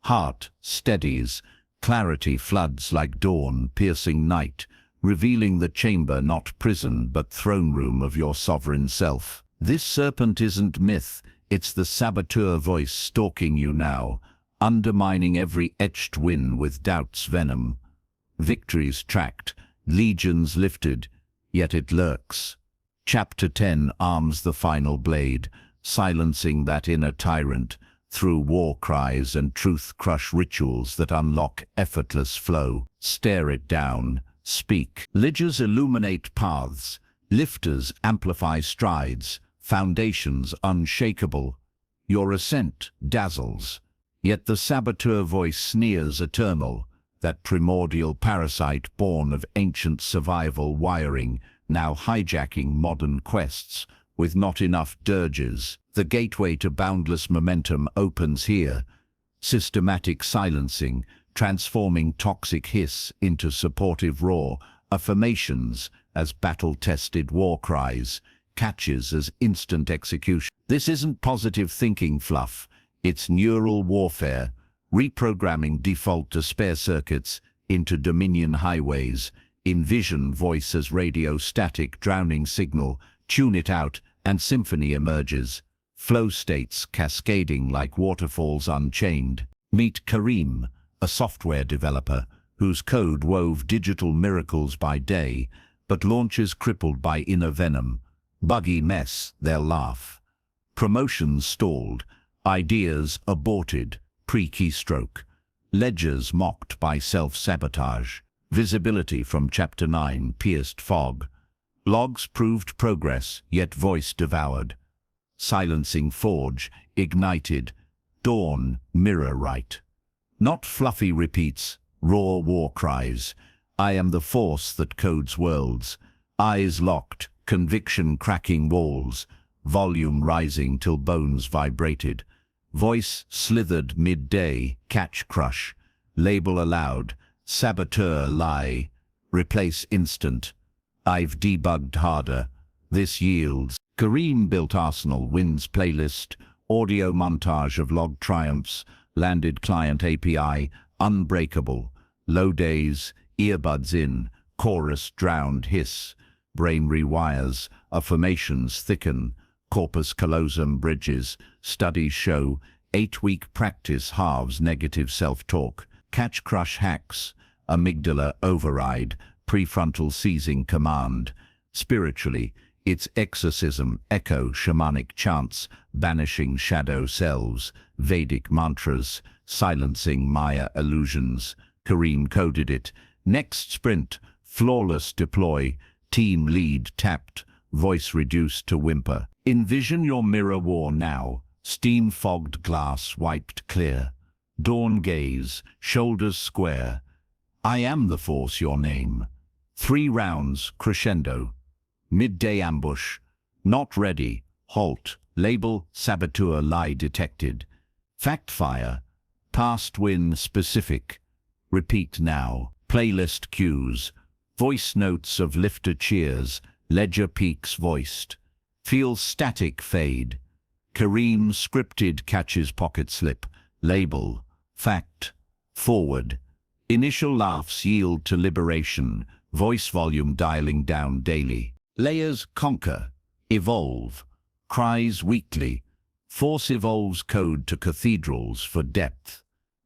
Heart steadies, clarity floods like dawn, piercing night, revealing the chamber not prison but throne room of your sovereign self. This serpent isn't myth, it's the saboteur voice stalking you now, undermining every etched win with doubt's venom. Victories tracked, legions lifted, yet it lurks. Chapter 10 arms the final blade, silencing that inner tyrant, through war cries and truth-crush rituals that unlock effortless flow. Stare it down, speak. Ledgers illuminate paths, lifters amplify strides, foundations unshakable. Your ascent dazzles, yet the saboteur voice sneers eternal, that primordial parasite born of ancient survival wiring, now hijacking modern quests with not enough dirges. The gateway to boundless momentum opens here. Systematic silencing, transforming toxic hiss into supportive roar, affirmations as battle-tested war cries, catches as instant execution. This isn't positive thinking fluff, it's neural warfare, reprogramming default despair circuits into dominion highways. Envision voice as radio static drowning signal, tune it out and symphony emerges. Flow states cascading like waterfalls unchained. Meet Kareem, a software developer whose code wove digital miracles by day, but launches crippled by inner venom. Buggy mess, they'll laugh. Promotions stalled, ideas aborted, pre-keystroke. Ledgers mocked by self-sabotage. Visibility from Chapter 9 pierced fog. Logs proved progress, yet voice devoured. Silencing forge, ignited. Dawn, mirror right. Not fluffy repeats, raw war cries. I am the force that codes worlds. Eyes locked, conviction cracking walls. Volume rising till bones vibrated. Voice slithered midday, catch crush. Label aloud, saboteur lie. Replace instant. I've debugged harder. This yields. Kareem built Arsenal wins playlist, audio montage of log triumphs, landed client API, unbreakable, low days, earbuds in, chorus drowned hiss, brain rewires, affirmations thicken, corpus callosum bridges, studies show, 8-week practice halves negative self-talk, catch crush hacks, amygdala override, prefrontal seizing command. Spiritually, it's exorcism, echo, shamanic chants, banishing shadow selves, Vedic mantras, silencing Maya illusions. Kareem coded it. Next sprint, flawless deploy, team lead tapped, voice reduced to whimper. Envision your mirror war now, steam-fogged glass wiped clear. Dawn gaze, shoulders square. I am the force your name. 3 rounds, crescendo. Midday ambush. Not ready. Halt. Label, saboteur lie detected. Fact fire. Past win specific. Repeat now. Playlist cues. Voice notes of lifter cheers. Ledger peaks voiced. Feel static fade. Kareem scripted catches pocket slip. Label. Fact. Forward. Initial laughs yield to liberation. Voice volume dialing down daily. Layers conquer. Evolve. Cries weekly. Force evolves code to cathedrals for depth.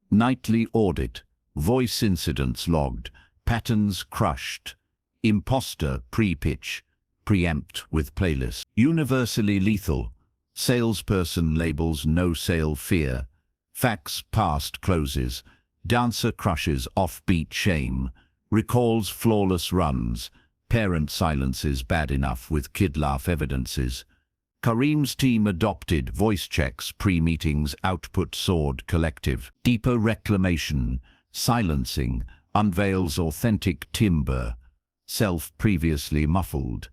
Nightly audit. Voice incidents logged. Patterns crushed. Imposter pre-pitch. Preempt with playlist. Universally lethal. Salesperson labels no sale fear. Fax past closes. Dancer crushes offbeat shame. Recalls flawless runs. Parent silences bad enough with kid laugh evidences. Kareem's team adopted voice checks pre-meetings output soared collective. Deeper reclamation. Silencing. Unveils authentic timbre. Self previously muffled.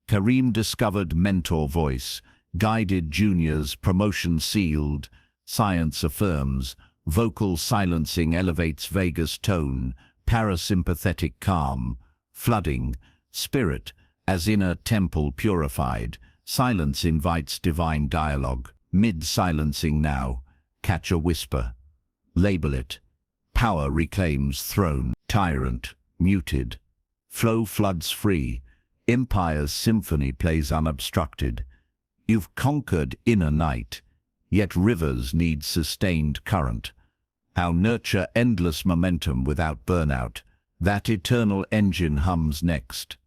Kareem discovered mentor voice. Guided juniors promotion sealed. Science affirms. Vocal silencing elevates vagus tone. Parasympathetic calm. Flooding. Spirit, as inner temple purified. Silence invites divine dialogue. Mid-silencing now. Catch a whisper. Label it. Power reclaims throne. Tyrant, muted. Flow floods free. Empire's symphony plays unobstructed. You've conquered inner night, yet rivers need sustained current. How nurture endless momentum without burnout? That eternal engine hums next.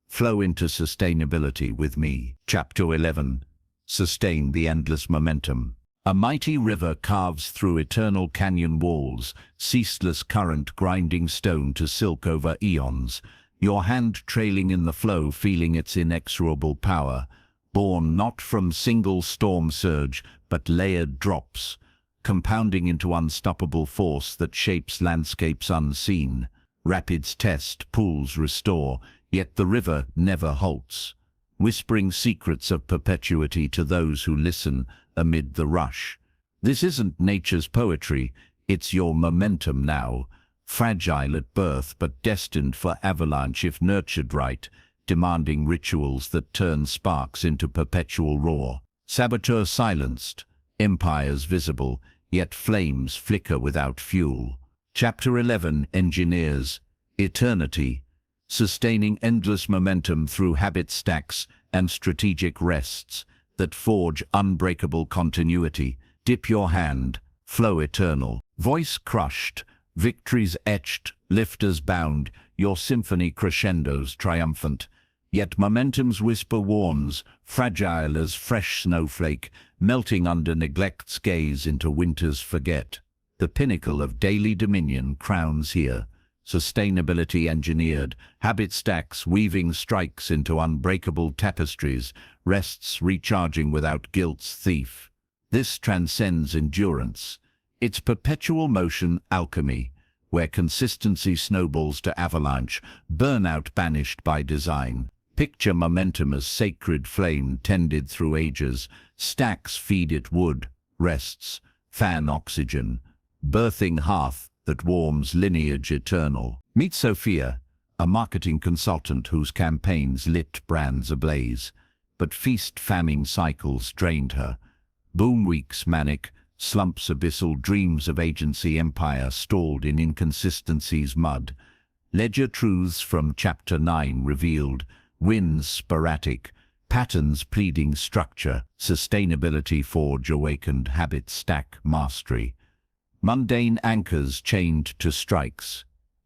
Flow into sustainability with me. Chapter 11. Sustain the endless momentum. A mighty river carves through eternal canyon walls, ceaseless current grinding stone to silk over eons. Your hand trailing in the flow, feeling its inexorable power, born not from single storm surge, but layered drops, compounding into unstoppable force that shapes landscapes unseen. Rapids test, pools restore, yet the river never halts, whispering secrets of perpetuity to those who listen amid the rush. This isn't nature's poetry, it's your momentum now, fragile at birth but destined for avalanche if nurtured right, demanding rituals that turn sparks into perpetual roar. Saboteur silenced, empires visible, yet flames flicker without fuel. Chapter 11 Engineers. Eternity. Sustaining endless momentum through habit stacks and strategic rests that forge unbreakable continuity. Dip your hand, flow eternal. Voice crushed, victories etched, lifters bound, your symphony crescendos triumphant. Yet momentum's whisper warns, fragile as fresh snowflake, melting under neglect's gaze into winter's forget. The pinnacle of daily dominion crowns here. Sustainability engineered, habit stacks weaving strikes into unbreakable tapestries, rests recharging without guilt's thief. This transcends endurance. It's perpetual motion alchemy, where consistency snowballs to avalanche, burnout banished by design. Picture momentum as sacred flame tended through ages, stacks feed it wood, rests, fan oxygen, birthing hearth that warms lineage eternal. Meet Sophia, a marketing consultant whose campaigns lit brands ablaze, but feast-famine cycles drained her. Boom weeks manic, slumps abyssal, dreams of agency empire stalled in inconsistency's mud. Ledger truths from Chapter 9 revealed, wins sporadic, patterns pleading structure, sustainability forge awakened habit stack mastery. Mundane anchors chained to strikes,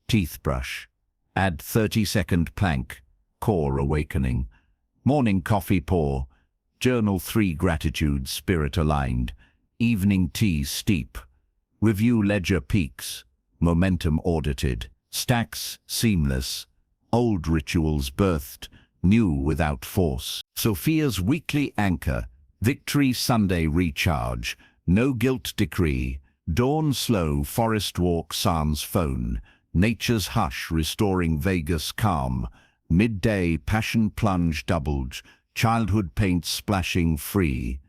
teeth brush, add 30-second plank, core awakening. Morning coffee pour, journal 3 gratitudes spirit aligned, evening tea steep, review ledger peaks, momentum audited, stacks seamless, old rituals birthed, new without force. Sophia's weekly anchor, victory Sunday recharge, no guilt decree, dawn slow forest walk sans phone, nature's hush restoring Vegas calm, midday passion plunge doubled, childhood paint splashing free.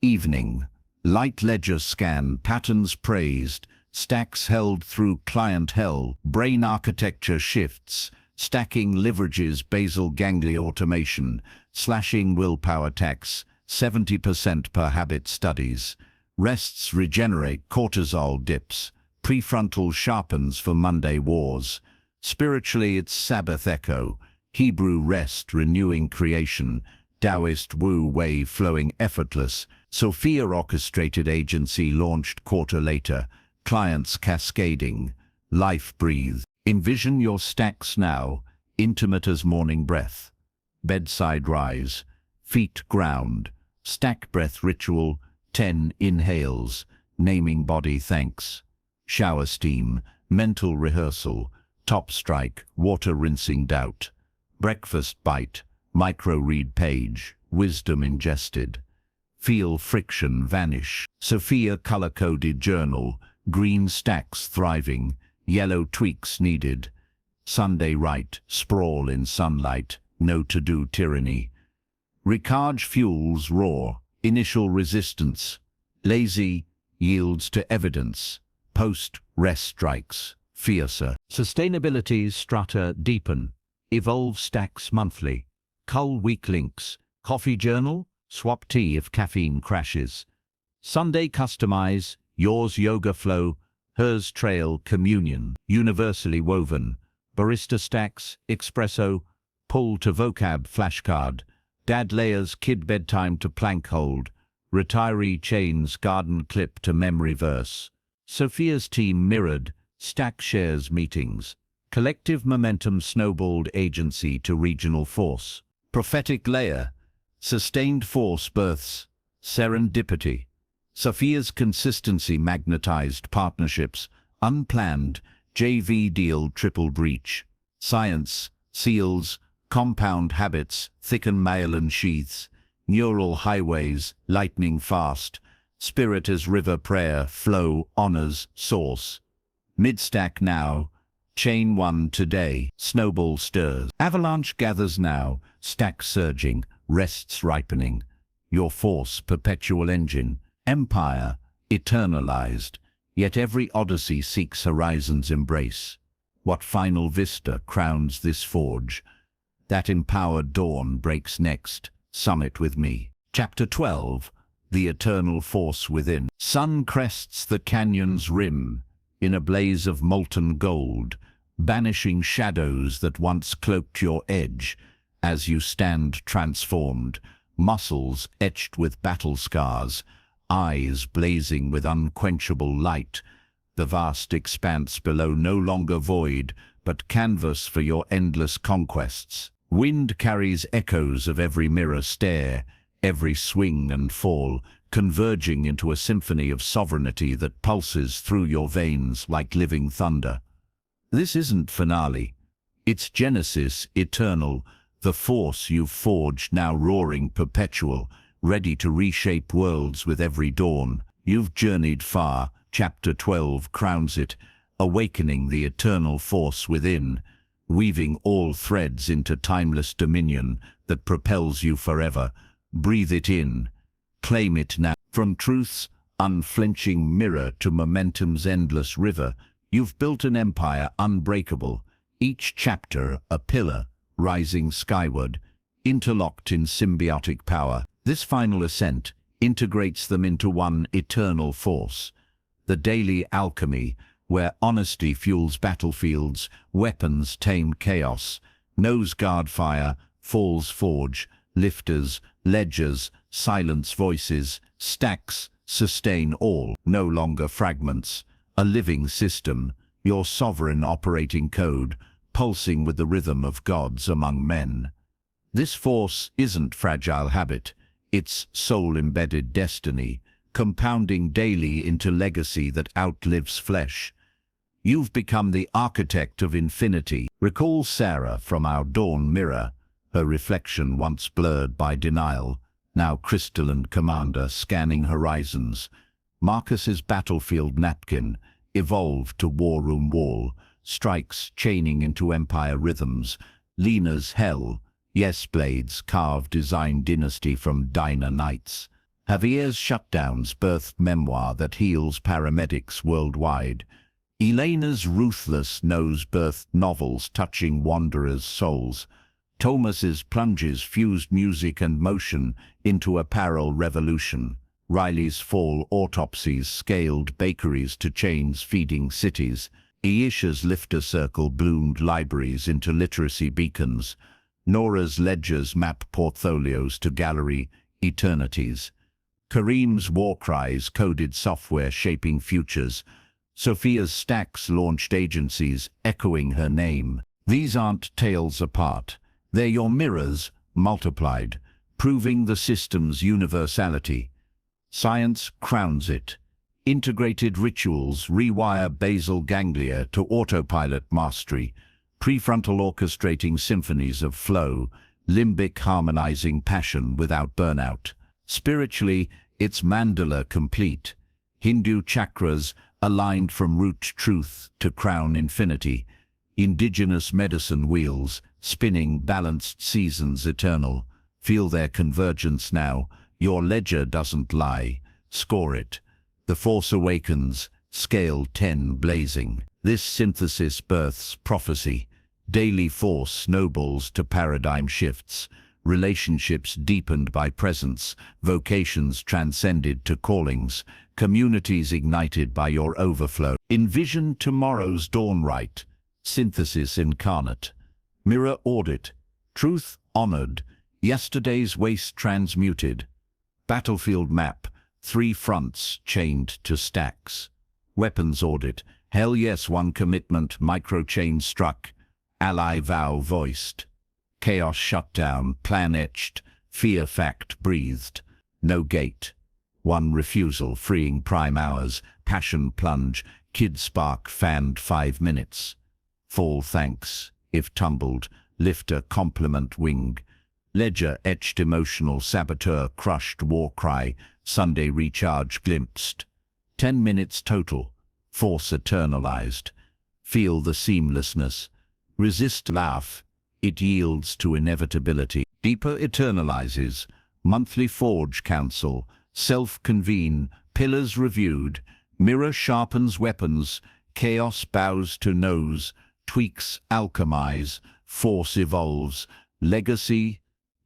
Evening, light ledger scan, patterns praised, stacks held through client hell, brain architecture shifts, stacking leverages basal ganglia automation, slashing willpower tax, 70% per habit studies. Rests regenerate, cortisol dips, prefrontal sharpens for Monday wars. Spiritually it's Sabbath echo, Hebrew rest renewing creation, Taoist Wu Wei flowing effortless. Sophia orchestrated agency launched quarter later. Clients cascading. Life breathe. Envision your stacks now, intimate as morning breath. Bedside rise. Feet ground. Stack breath ritual. 10 inhales. Naming body thanks. Shower steam. Mental rehearsal. Top strike. Water rinsing doubt. Breakfast bite. Micro read page. Wisdom ingested. Feel friction vanish. Sophia color-coded journal. Green stacks thriving. Yellow tweaks needed. Sunday right. Sprawl in sunlight. No to-do tyranny. Ricard fuels raw. Initial resistance. Lazy yields to evidence. Post-rest strikes. Fiercer. Sustainability's strata deepen. Evolve stacks monthly. Cull weak links. Coffee journal. Swap tea if caffeine crashes. Sunday customize. Yours yoga flow. Hers trail communion. Universally woven. Barista stacks. Espresso. Pull to vocab flashcard. Dad layers kid bedtime to plank hold. Retiree chains garden clip to memory verse. Sophia's team mirrored. Stack shares meetings. Collective momentum snowballed agency to regional force. Prophetic layer. Sustained force births. Serendipity. Sophia's consistency magnetized partnerships. Unplanned. JV deal triple breach. Science. Seals. Compound habits. Thicken myelin sheaths. Neural highways. Lightning fast. Spirit as river prayer. Flow. Honors. Source. Mid-stack now. Chain 1 today. Snowball stirs. Avalanche gathers now. Stack surging. Rests ripening. Your force perpetual engine. Empire eternalized. Yet every odyssey seeks horizon's embrace. What final vista crowns this forge? That empowered dawn breaks next. Summit with me. Chapter 12. The eternal force within. Sun crests the canyon's rim. In a blaze of molten gold, banishing shadows that once cloaked your edge, as you stand transformed, muscles etched with battle scars, eyes blazing with unquenchable light, the vast expanse below no longer void, but canvas for your endless conquests. Wind carries echoes of every mirror stare, every swing and fall, converging into a symphony of sovereignty that pulses through your veins like living thunder. This isn't finale. It's genesis eternal, the force you've forged now roaring perpetual, ready to reshape worlds with every dawn. You've journeyed far, chapter 12 crowns it, awakening the eternal force within, weaving all threads into timeless dominion that propels you forever. Breathe it in. Claim it now. From truth's unflinching mirror to momentum's endless river, you've built an empire unbreakable, each chapter a pillar, rising skyward, interlocked in symbiotic power. This final ascent integrates them into one eternal force, the daily alchemy, where honesty fuels battlefields, weapons tame chaos, nose guard fire, falls forge, lifters, ledgers, silence voices, stacks, sustain all, no longer fragments, a living system, your sovereign operating code, pulsing with the rhythm of gods among men. This force isn't fragile habit, it's soul-embedded destiny, compounding daily into legacy that outlives flesh. You've become the architect of infinity. Recall Sarah from our dawn mirror, her reflection once blurred by denial, now crystalline commander scanning horizons. Marcus's battlefield napkin evolved to war room wall, strikes chaining into empire rhythms. Lena's hell, yes blades carved design dynasty from Diner Knights. Javier's shutdowns birthed memoir that heals paramedics worldwide. Elena's ruthless nose birthed novels touching wanderers' souls. Thomas's plunges fused music and motion into apparel revolution. Riley's fall autopsies scaled bakeries to chains feeding cities. Iisha's lifter circle bloomed libraries into literacy beacons. Nora's ledgers map portfolios to gallery eternities. Kareem's war cries coded software shaping futures. Sophia's stacks launched agencies echoing her name. These aren't tales apart. They're your mirrors, multiplied, proving the system's universality. Science crowns it. Integrated rituals rewire basal ganglia to autopilot mastery, prefrontal orchestrating symphonies of flow, limbic harmonizing passion without burnout. Spiritually, it's mandala complete. Hindu chakras aligned from root truth to crown infinity. Indigenous medicine wheels, spinning balanced seasons eternal. Feel their convergence now. Your ledger doesn't lie. Score it. The force awakens, scale 10 blazing. This synthesis births prophecy. Daily force snowballs to paradigm shifts. Relationships deepened by presence, vocations transcended to callings, communities ignited by your overflow. Envision tomorrow's dawn right. Synthesis incarnate. Mirror audit. Truth honored. Yesterday's waste transmuted. Battlefield map. 3 fronts chained to stacks. Weapons audit. Hell yes, one commitment, micro-chain struck. Ally vow voiced. Chaos shut down, plan etched. Fear fact breathed. No gate. One refusal, freeing prime hours. Passion plunge. Kid spark fanned 5 minutes. Fall thanks. If tumbled, lifter compliment wing. Ledger etched emotional saboteur crushed war cry. Sunday recharge glimpsed. 10 minutes total. Force eternalized. Feel the seamlessness. Resist laugh. It yields to inevitability. Deeper eternalizes. Monthly forge council. Self-convene. Pillars reviewed. Mirror sharpens weapons. Chaos bows to nose. Tweaks alchemize. Force evolves. Legacy.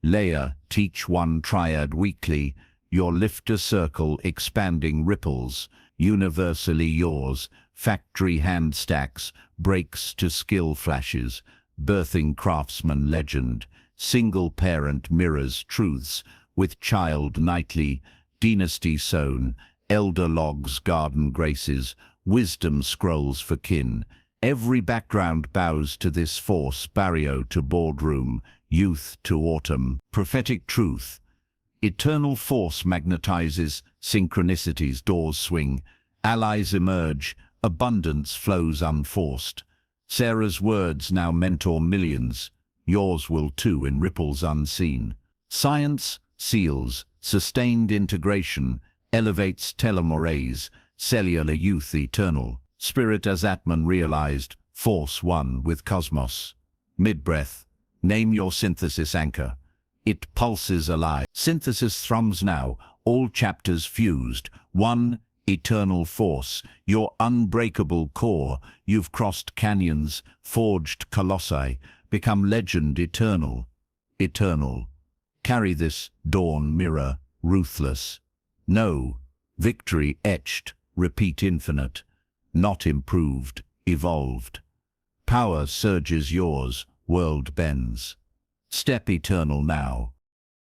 Layer. Teach one triad weekly. Your lifter circle expanding ripples. Universally yours. Factory hand stacks. Breaks to skill flashes. Birthing craftsman legend. Single parent mirrors truths. With child nightly. Dynasty sown. Elder logs garden graces. Wisdom scrolls for kin. Every background bows to this force. Barrio to boardroom. Youth to autumn. Prophetic truth. Eternal force magnetizes. Synchronicities doors swing. Allies emerge. Abundance flows unforced. Sarah's words now mentor millions. Yours will too in ripples unseen. Science seals. Sustained integration. Elevates telomerase. Cellular youth eternal. Spirit as Atman realized. Force one with cosmos. Mid-breath. Name your synthesis anchor. It pulses alive. Synthesis thrums now. All chapters fused. One eternal force. Your unbreakable core. You've crossed canyons. Forged colossi. Become legend eternal. Eternal. Carry this dawn mirror. Ruthless. No. Victory etched. Repeat infinite. Not improved. Evolved. Power surges yours. World bends. Step eternal now.